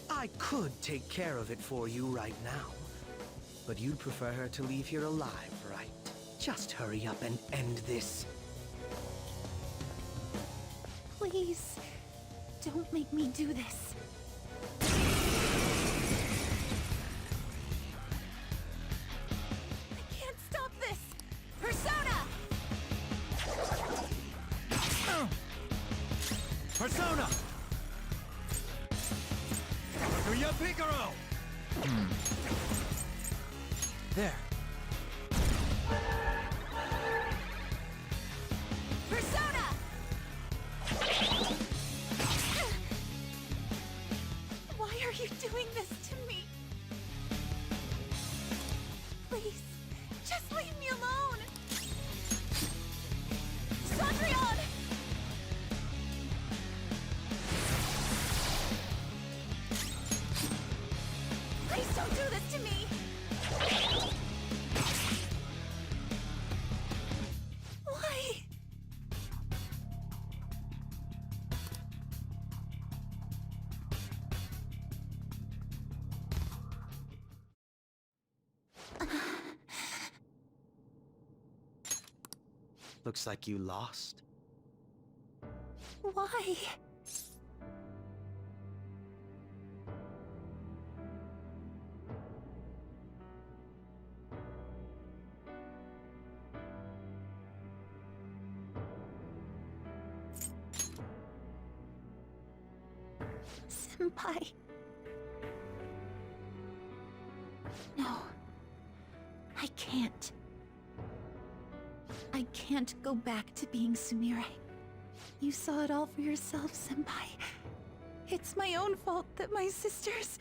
I could take care of it for you right now. But you'd prefer her to leave here alive, right? Just hurry up and end this. Please, don't make me do this. I can't stop this! Persona! Persona! Kaguya Picaro! There. Persona! Why are you doing this to me? Please, just leave me alone! Cendrillon! Please don't do this to me! Why? Looks like you lost. Why? Senpai. No. I can't. I can't go back to being Sumire. You saw it all for yourself, Senpai. It's my own fault that my sisters...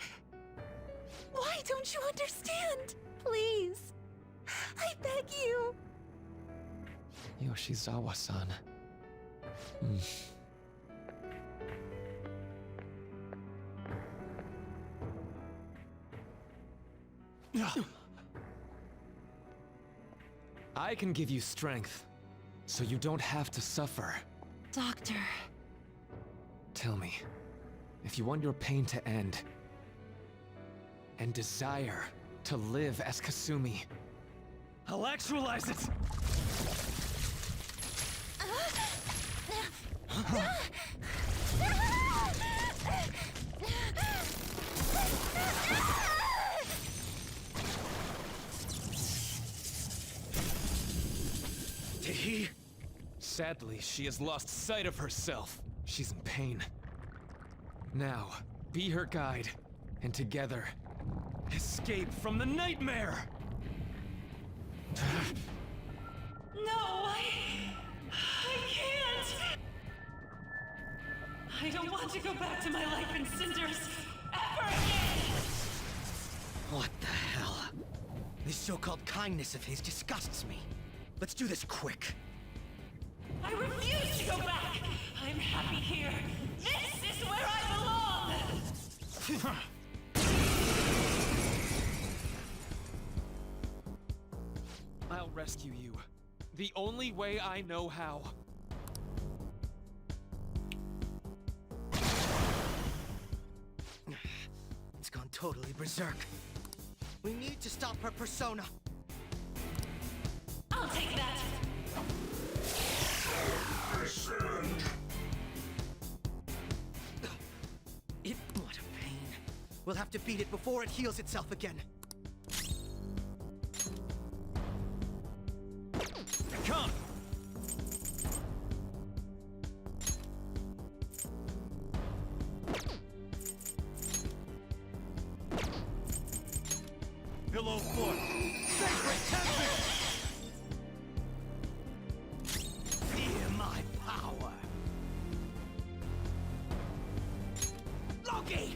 Why don't you understand? Please. I beg you. Yoshizawa-san. I can give you strength, so you don't have to suffer. Doctor. Tell me, if you want your pain to end, and desire to live as Kasumi, I'll actualize it! Tehi? Sadly, she has lost sight of herself. She's in pain. Now, be her guide, and together, escape from the nightmare! No, I can't! I don't want to go back to my life in cinders ever again! What the hell? This so-called kindness of his disgusts me. Let's do this quick. I refuse to go back! I'm happy here! This is where I belong! I'll rescue you. The only way I know how. It's gone totally berserk. We need to stop her persona. I'll take that! What a pain. We'll have to beat it before it heals itself again. Come! Pillow Fort! Sacred Tempest! Fear my power! Loki!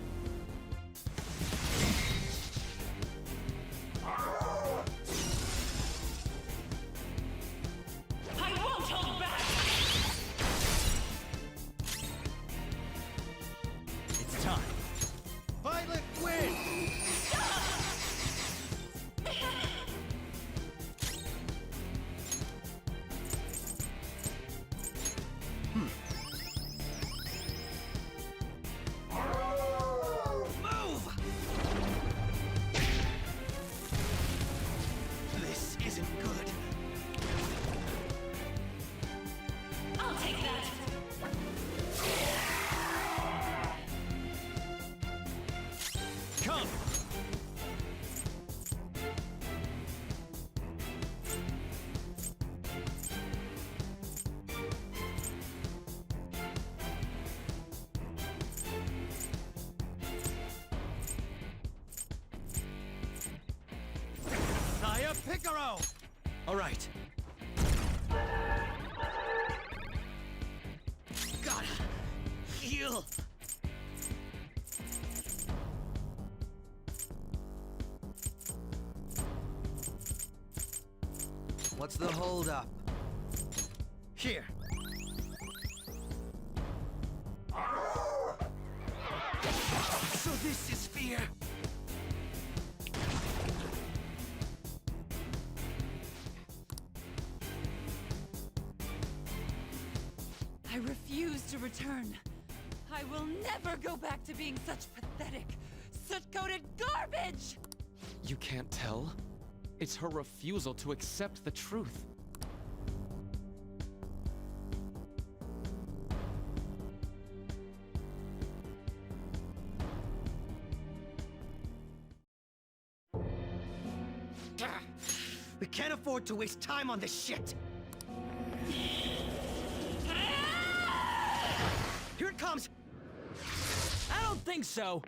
I won't hold back! It's time. Violet win! Move! This isn't good. I'll take that! Come! Saya Picaro! All right. Gotta heal. What's the holdup? Here. So this is fear. I refuse to return. I will never go back to being such pathetic, soot-coated garbage! You can't tell? It's her refusal to accept the truth. We can't afford to waste time on this shit! Here it comes! I don't think so.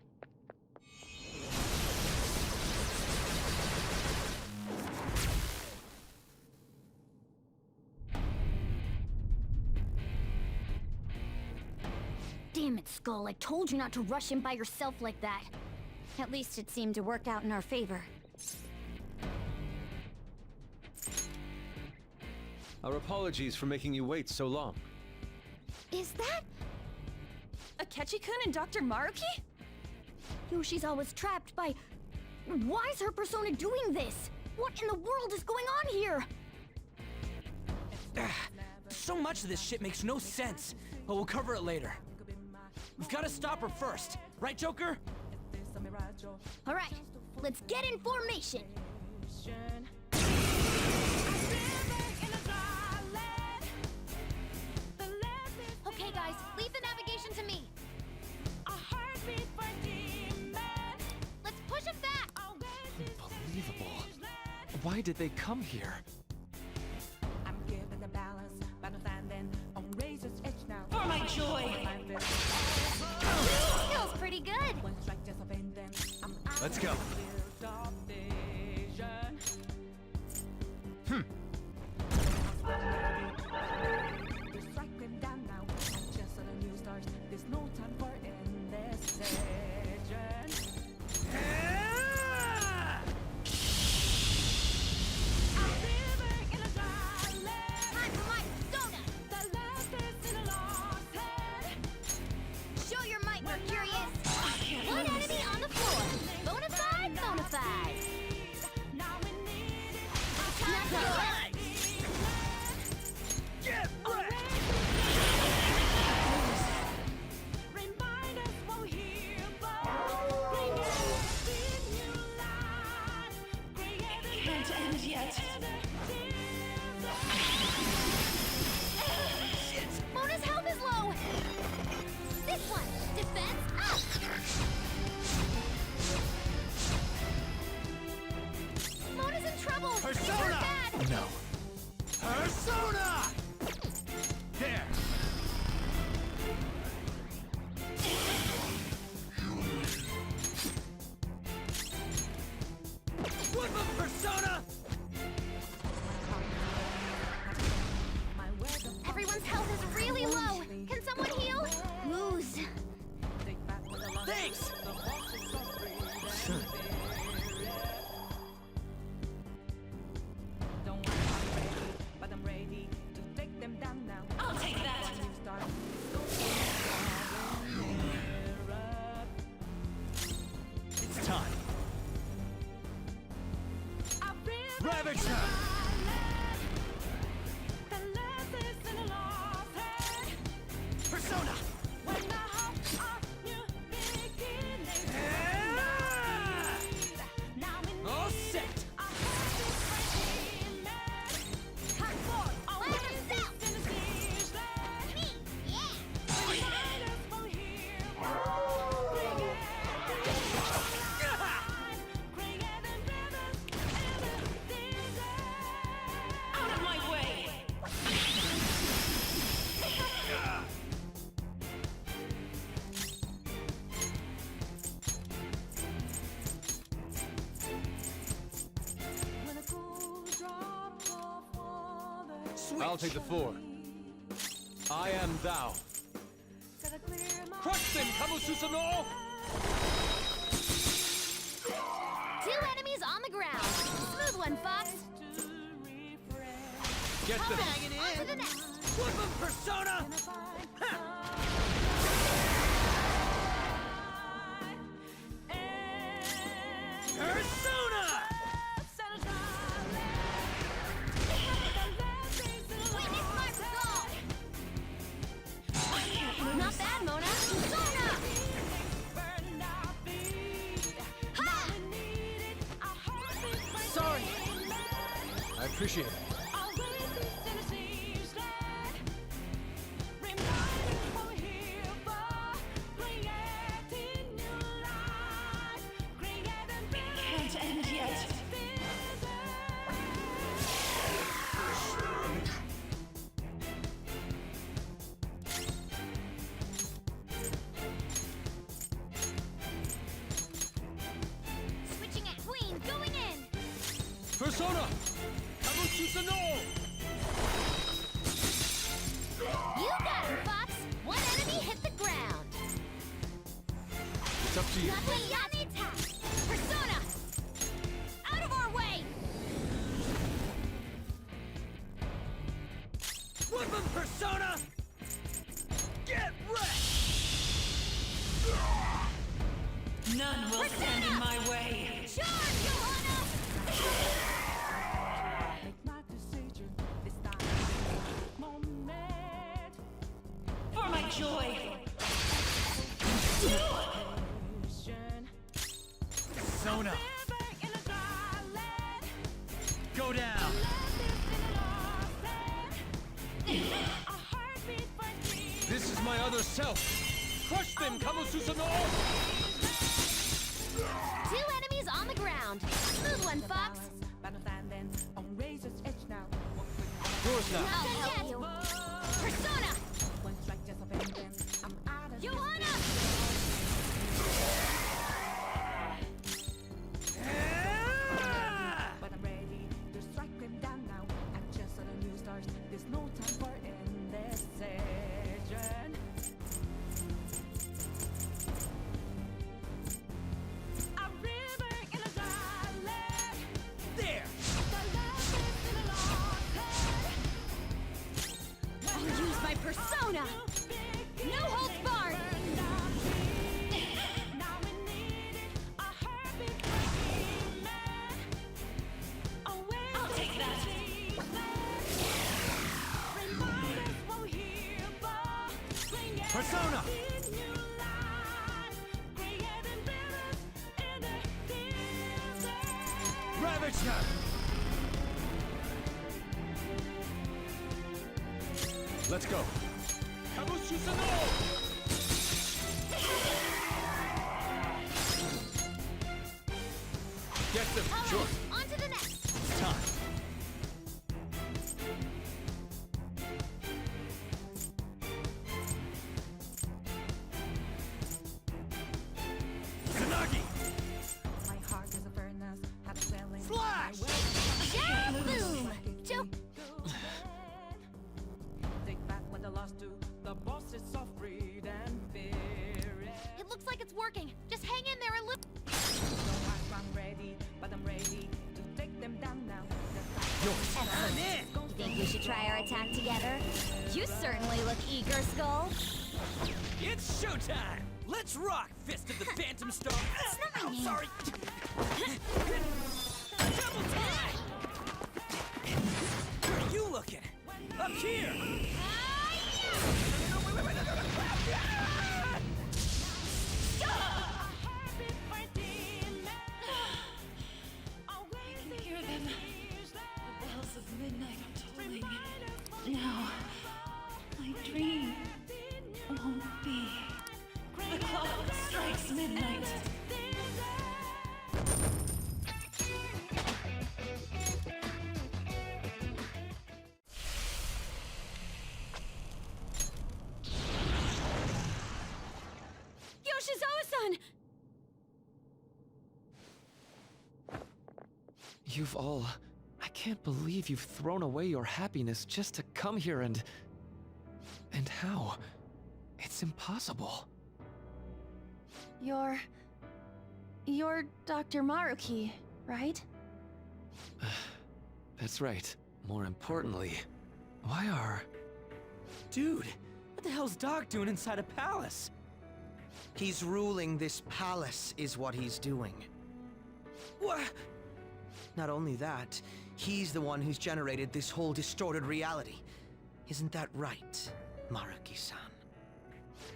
Damn it, Skull. I told you not to rush in by yourself like that. At least it seemed to work out in our favor. Our apologies for making you wait so long. Is that Akechi-kun and Dr. Maruki? Yoshizawa was trapped by... Why is her persona doing this? What in the world is going on here? So much of this shit makes no sense, but we'll cover it later. We've got to stop her first, right, Joker? All right, let's get in formation. Okay, guys, leave the navigation to me. Let's push him back. Unbelievable. Why did they come here? For my joy! Feels pretty good. Let's go. Time for my persona. Show your might, Mercurius. One enemy on the floor. Bonafide, bonafide. Not good. Get wrecked! Can't end yet. Mona's health is low. This one, defense up. Mona's in trouble. Things are Persona! bad. No. Persona! There! What the persona? Everyone's health is really low. Can someone heal? Lose. Thanks! I'll take that! It's time. Ravage them! Persona! All set! Come forward. Let himself. Me. Yeah. Out of my way! I'll take the 4. I am thou. Crush them, Kamususano! Two enemies on the ground. Smooth one, Fox. Get them! Bang it in! On to the next! Flip 'em, Persona! Persona! Witness my resolve! Not bad, Mona! Persona! Ha! Sorry! I appreciate it. Can't end yet. Switching at Queen, going in! Persona! Kamususa no! You got him, Fox! One enemy hit the ground! It's up to you. Nothing on the attack! Persona! Out of our way! Flip 'em, Persona! Get wrecked! None will stand in my way. Charge, Johanna! For my joy. Persona! Go down! This is my other self! Crush them, Kamususa no! 2 enemies on the ground! Smooth one, Fox! Yours now! I'll help you! Persona! Johanna! But I'm ready to strike them down now. I just saw the new stars. There's no time for indecision. A river in a valley. There! The love is in a lost I'll use my persona! No holds barred! Now we need it. A heartbeat breaking man. Away I'll take that. Remind us we'll hear the swing and Persona! new life. Creating rivers in the desert. Ravage her! Let's go! Kamususa no! Get them! All Sure! right, on to the next! It's time. Tsunagi! My heart is a furnace, had a feeling. Slash! Yeah, boom! Joke! Take back what I lost to the bosses of freedom and fear. It looks like it's working. Just hang in there a little. I'm ready, but I'm ready to take them down now. I'm in! Think we should try our attack together? You certainly look eager, Skull. It's showtime! Let's rock, Fist of the Phantom Star! not my name. Sorry! Double time! Where are you looking? Up here! I can hear them. The bells of midnight are tolling. Now, my dream won't be. The clock strikes midnight. Yoshizawa-san! You've all... I can't believe you've thrown away your happiness just to come here and... And how? It's impossible. You're Dr. Maruki, right? That's right. More importantly, Why are... Dude, what the hell's Doc doing inside a palace? He's ruling this palace, is what he's doing. What? Not only that, he's the one who's generated this whole distorted reality. Isn't that right, Maruki-san?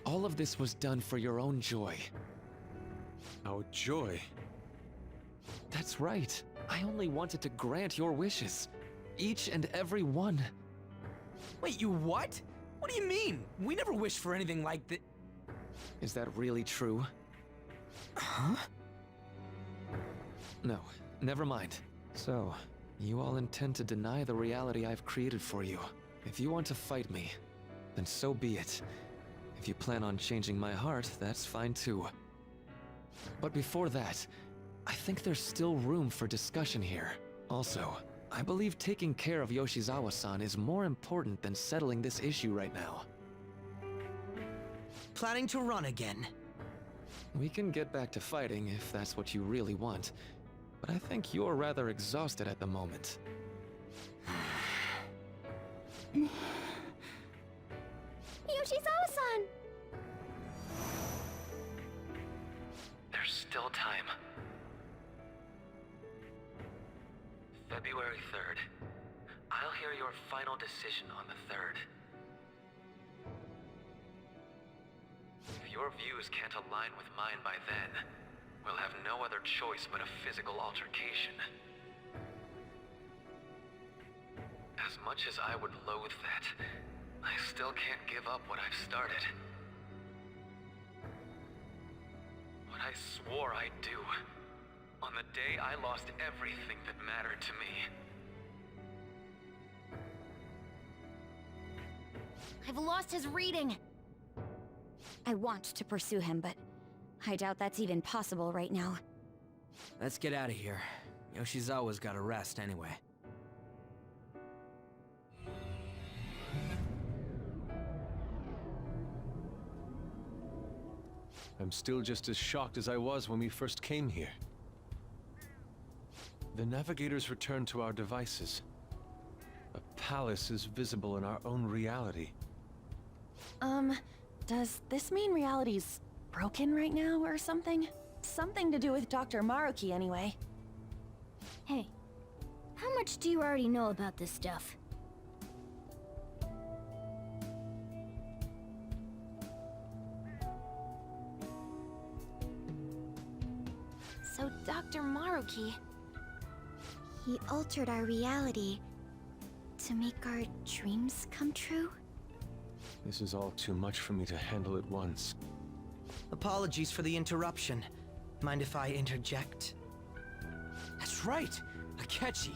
All of this was done for your own joy. Our joy. That's right. I only wanted to grant your wishes. Each and every one. Wait, you what? What do you mean? We never wished for anything like that. Is that really true? Huh? No, never mind. So, you all intend to deny the reality I've created for you. If you want to fight me, then so be it. If you plan on changing my heart, that's fine too. But before that, I think there's still room for discussion here. Also, I believe taking care of Yoshizawa-san is more important than settling this issue right now. Planning to run again? We can get back to fighting if that's what you really want, but I think you're rather exhausted at the moment. Yoshizawa-san! There's still time. February 3rd. I'll hear your final decision on the 3rd. If your views can't align with mine by then, we'll have no other choice but a physical altercation. As much as I would loathe that, I still can't give up what I've started. What I swore I'd do, on the day I lost everything that mattered to me. I've lost his reading. I want to pursue him, but I doubt that's even possible right now. Let's get out of here. Yoshizawa's gotta rest anyway. I'm still just as shocked as I was when we first came here. The navigators returned to our devices. A palace is visible in our own reality. Does this mean reality's broken right now or something? Something to do with Dr. Maruki anyway. Hey, how much do you already know about this stuff? So Dr. Maruki... He altered our reality to make our dreams come true? This is all too much for me to handle at once. Apologies for the interruption. Mind if I interject? That's right, Akechi.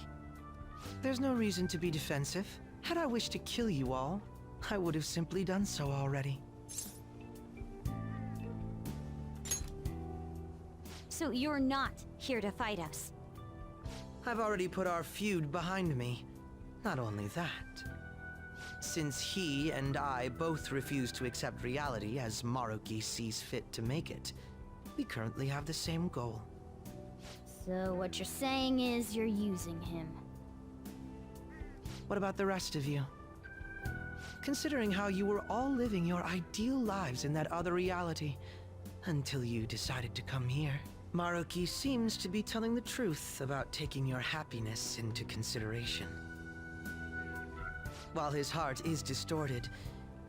There's no reason to be defensive. Had I wished to kill you all, I would have simply done so already. So you're not here to fight us? I've already put our feud behind me. Not only that, since he and I both refuse to accept reality as Maruki sees fit to make it, we currently have the same goal. So what you're saying is you're using him. What about the rest of you? Considering how you were all living your ideal lives in that other reality, until you decided to come here. Maruki seems to be telling the truth about taking your happiness into consideration. While his heart is distorted,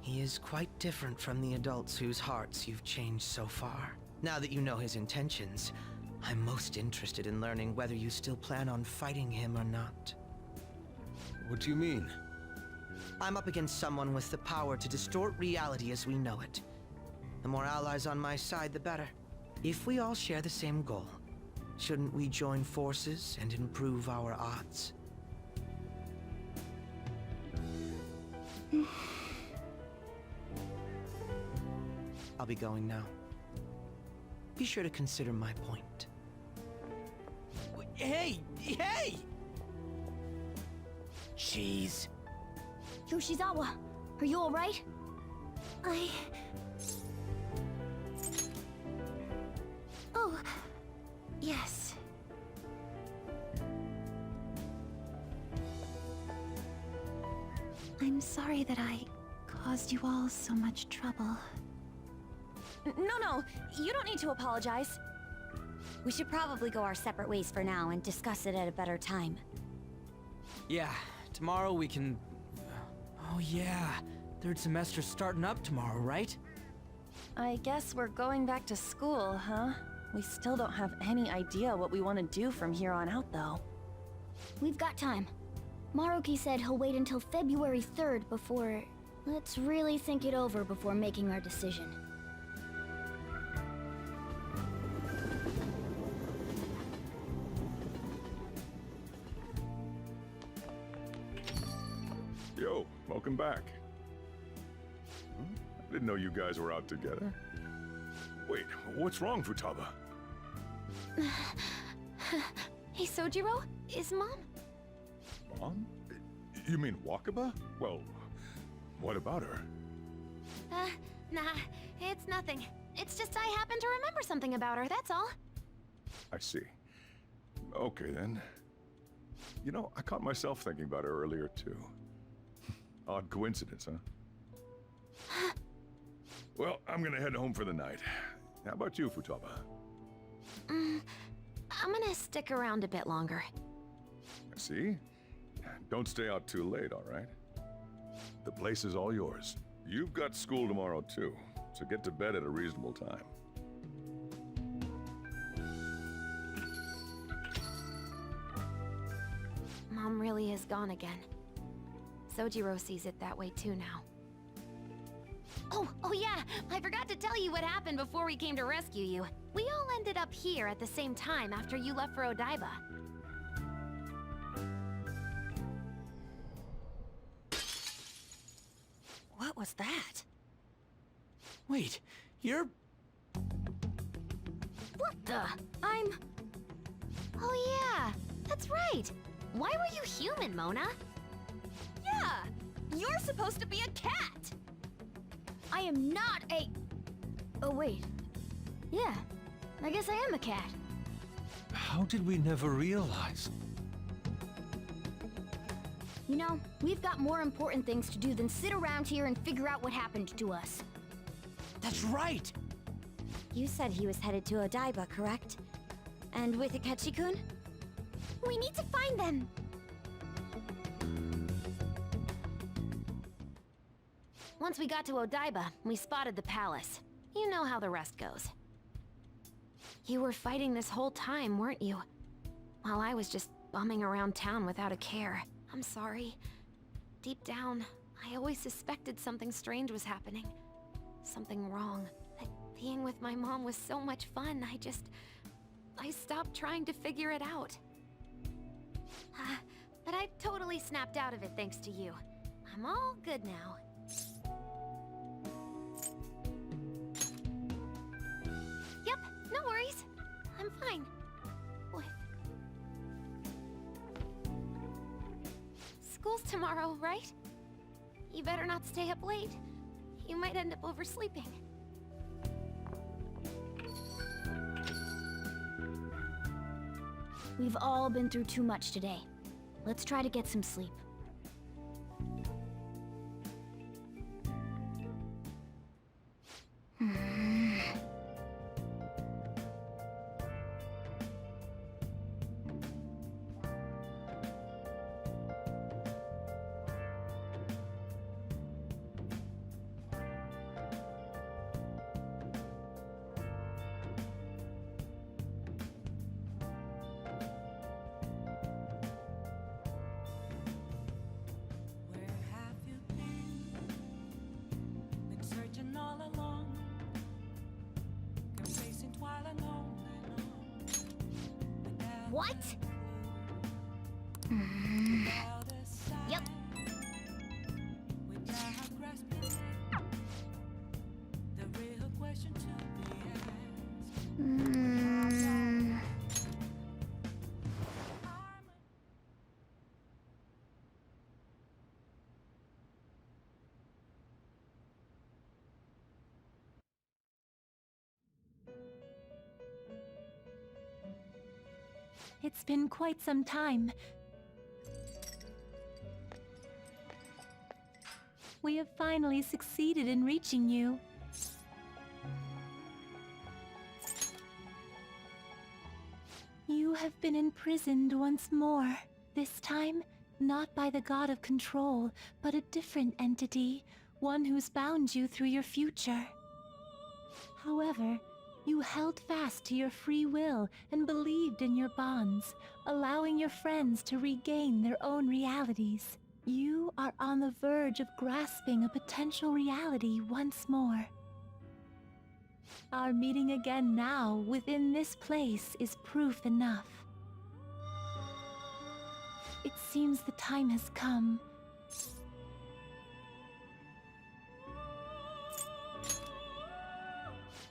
he is quite different from the adults whose hearts you've changed so far. Now that you know his intentions, I'm most interested in learning whether you still plan on fighting him or not. What do you mean? I'm up against someone with the power to distort reality as we know it. The more allies on my side, the better. If we all share the same goal, shouldn't we join forces and improve our odds? I'll be going now. Be sure to consider my point. Hey! Hey! Jeez. Yoshizawa, are you alright? Oh, yes. I'm sorry that I caused you all so much trouble. No, you don't need to apologize. We should probably go our separate ways for now and discuss it at a better time. Yeah, tomorrow we can... Oh yeah, third semester's starting up tomorrow, right? I guess we're going back to school, huh? We still don't have any idea what we want to do from here on out, though. We've got time. Maruki said he'll wait until February 3rd before... Let's really think it over before making our decision. Yo, welcome back. I didn't know you guys were out together. Wait, what's wrong, Futaba? Hey, Sojiro? Is Mom? Mom? You mean Wakaba? Well, what about her? Nah, it's nothing. It's just I happen to remember something about her, that's all. I see. Okay, then. You know, I caught myself thinking about her earlier, too. Odd coincidence, huh? Well, I'm gonna head home for the night. How about you, Futaba? I'm gonna stick around a bit longer. See? Don't stay out too late, all right? The place is all yours. You've got school tomorrow, too, so get to bed at a reasonable time. Mom really is gone again. Sojiro sees it that way too now. Oh yeah, I forgot to tell you what happened before we came to rescue you. We all ended up here at the same time after you left for Odaiba. What was that? Wait, you're... What the? Oh yeah, that's right. Why were you human, Mona? Yeah! You're supposed to be a cat! I am not a... Oh wait. Yeah, I guess I am a cat. How did we never realize? You know, we've got more important things to do than sit around here and figure out what happened to us. That's right! You said he was headed to Odaiba, correct? And with Akechi-kun? We need to find them! Once we got to Odaiba, we spotted the palace. You know how the rest goes. You were fighting this whole time, weren't you? While I was just bumming around town without a care. I'm sorry. Deep down, I always suspected something strange was happening. Something wrong. That being with my mom was so much fun, I stopped trying to figure it out. But I totally snapped out of it thanks to you. I'm all good now. Yep, no worries. I'm fine. What? School's tomorrow, right? You better not stay up late. You might end up oversleeping. We've all been through too much today. Let's try to get some sleep. What? Yep. It's been quite some time. We have finally succeeded in reaching you. You have been imprisoned once more. This time, not by the god of control, but a different entity, one who's bound you through your future. However, you held fast to your free will and believed in your bonds, allowing your friends to regain their own realities. You are on the verge of grasping a potential reality once more. Our meeting again now within this place is proof enough. It seems the time has come.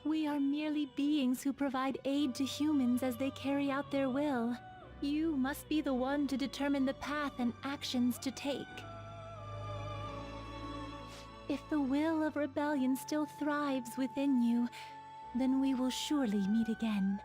We are merely beings who provide aid to humans as they carry out their will. You must be the one to determine the path and actions to take. If the will of rebellion still thrives within you, then we will surely meet again.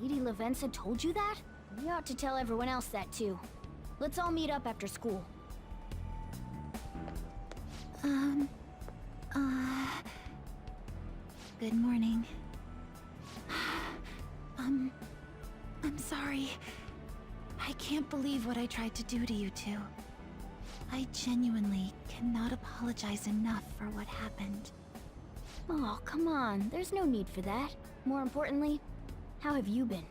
Lady Lavenza told you that? We ought to tell everyone else that too. Let's all meet up after school. Good morning. I'm sorry. I can't believe what I tried to do to you two. I genuinely cannot apologize enough for what happened. Oh, come on. There's no need for that. More importantly, how have you been?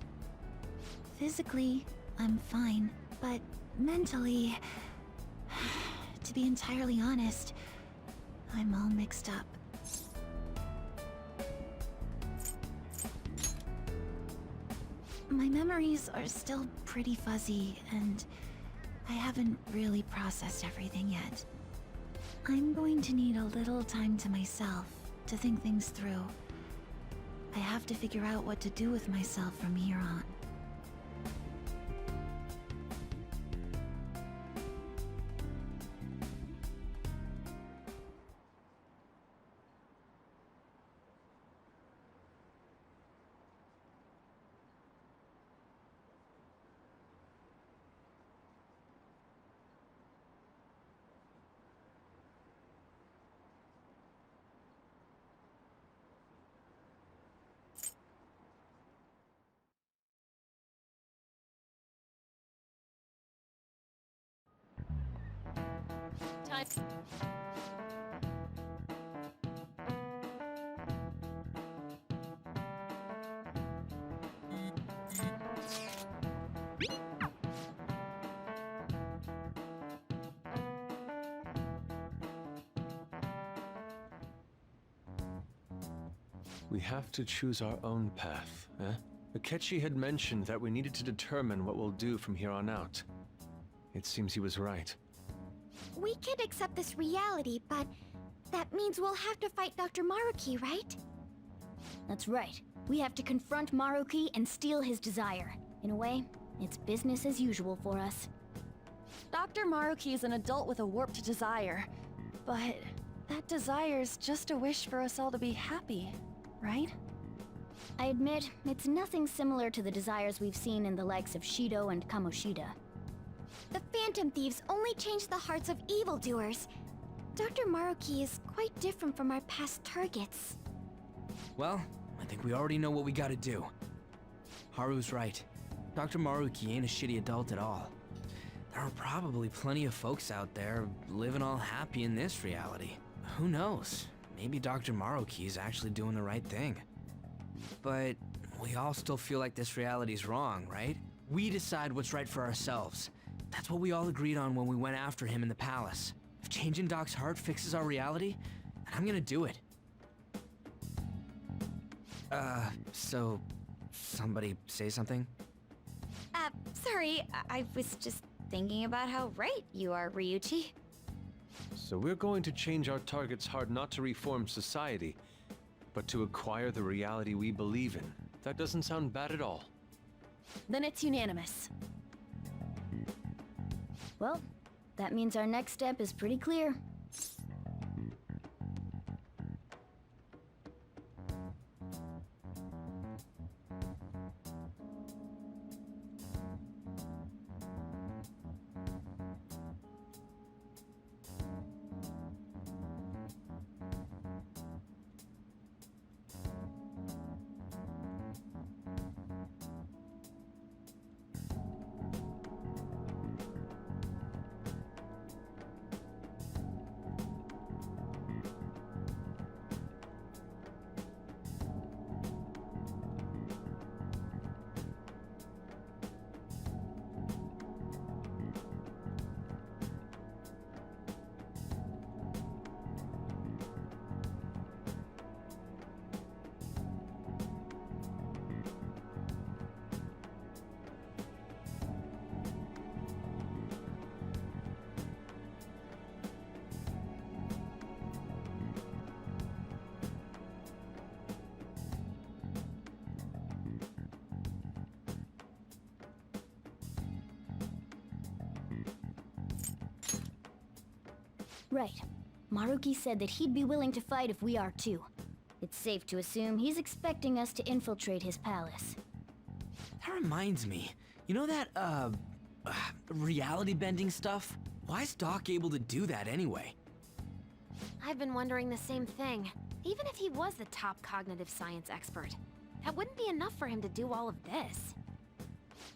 Physically, I'm fine, but mentally, to be entirely honest, I'm all mixed up. My memories are still pretty fuzzy, and I haven't really processed everything yet. I'm going to need a little time to myself to think things through. I have to figure out what to do with myself from here on. We have to choose our own path, eh? Akechi had mentioned that we needed to determine what we'll do from here on out. It seems he was right. We could accept this reality, but that means we'll have to fight Dr. Maruki, right? That's right. We have to confront Maruki and steal his desire. In a way, it's business as usual for us. Dr. Maruki is an adult with a warped desire, but that desire's just a wish for us all to be happy, right? I admit, it's nothing similar to the desires we've seen in the likes of Shido and Kamoshida. The Phantom Thieves only change the hearts of evildoers. Dr. Maruki is quite different from our past targets. Well, I think we already know what we gotta do. Haru's right. Dr. Maruki ain't a shitty adult at all. There are probably plenty of folks out there living all happy in this reality. Who knows? Maybe Dr. Maruki is actually doing the right thing. But we all still feel like this reality's wrong, right? We decide what's right for ourselves. That's what we all agreed on when we went after him in the palace. If changing Doc's heart fixes our reality, then I'm gonna do it. So somebody say something? Sorry, I was just thinking about how right you are, Ryuichi. So we're going to change our target's heart not to reform society, but to acquire the reality we believe in. That doesn't sound bad at all. Then it's unanimous. Well, that means our next step is pretty clear. Right. Maruki said that he'd be willing to fight if we are too. It's safe to assume he's expecting us to infiltrate his palace. That reminds me. You know that, reality bending stuff? Why is Doc able to do that anyway? I've been wondering the same thing. Even if he was the top cognitive science expert, that wouldn't be enough for him to do all of this.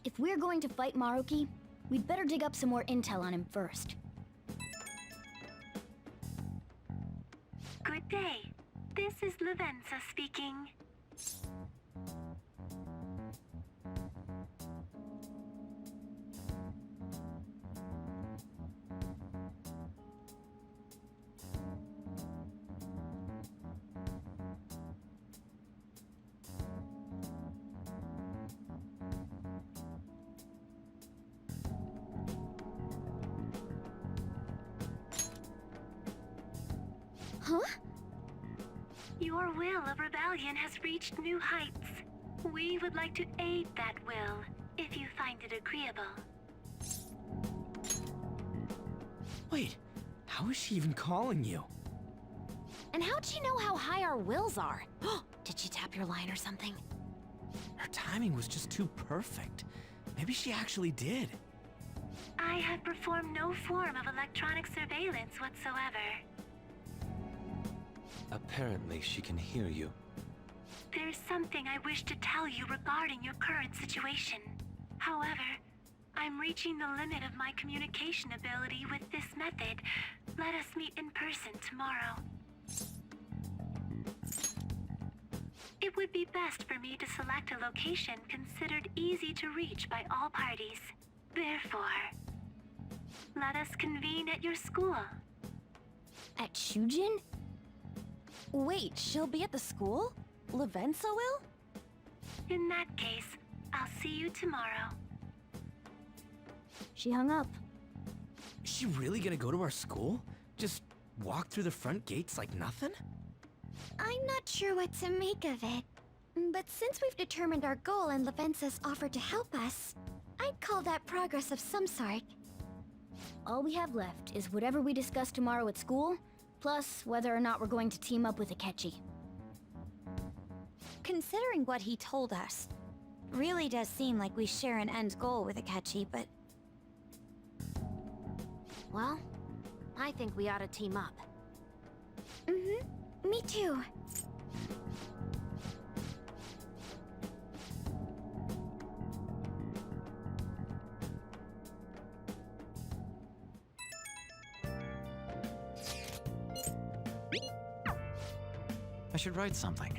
If we're going to fight Maruki, we'd better dig up some more intel on him first. Good day. This is Lavenza speaking. Huh? Your will of rebellion has reached new heights. We would like to aid that will, if you find it agreeable. Wait, how is she even calling you? And how'd she know how high our wills are? Did she tap your line or something? Her timing was just too perfect. Maybe she actually did. I have performed no form of electronic surveillance whatsoever. Apparently, she can hear you. There's something I wish to tell you regarding your current situation. However, I'm reaching the limit of my communication ability with this method. Let us meet in person tomorrow. It would be best for me to select a location considered easy to reach by all parties. Therefore, let us convene at your school. At Shujin? Wait, she'll be at the school? Lavenza will? In that case, I'll see you tomorrow. She hung up. Is she really gonna go to our school? Just walk through the front gates like nothing? I'm not sure what to make of it. But since we've determined our goal and Lavenza's offered to help us, I'd call that progress of some sort. All we have left is whatever we discuss tomorrow at school, plus whether or not we're going to team up with Akechi. Considering what he told us, really does seem like we share an end goal with Akechi, but... Well, I think we ought to team up. Mm-hmm. Me too. I should write something.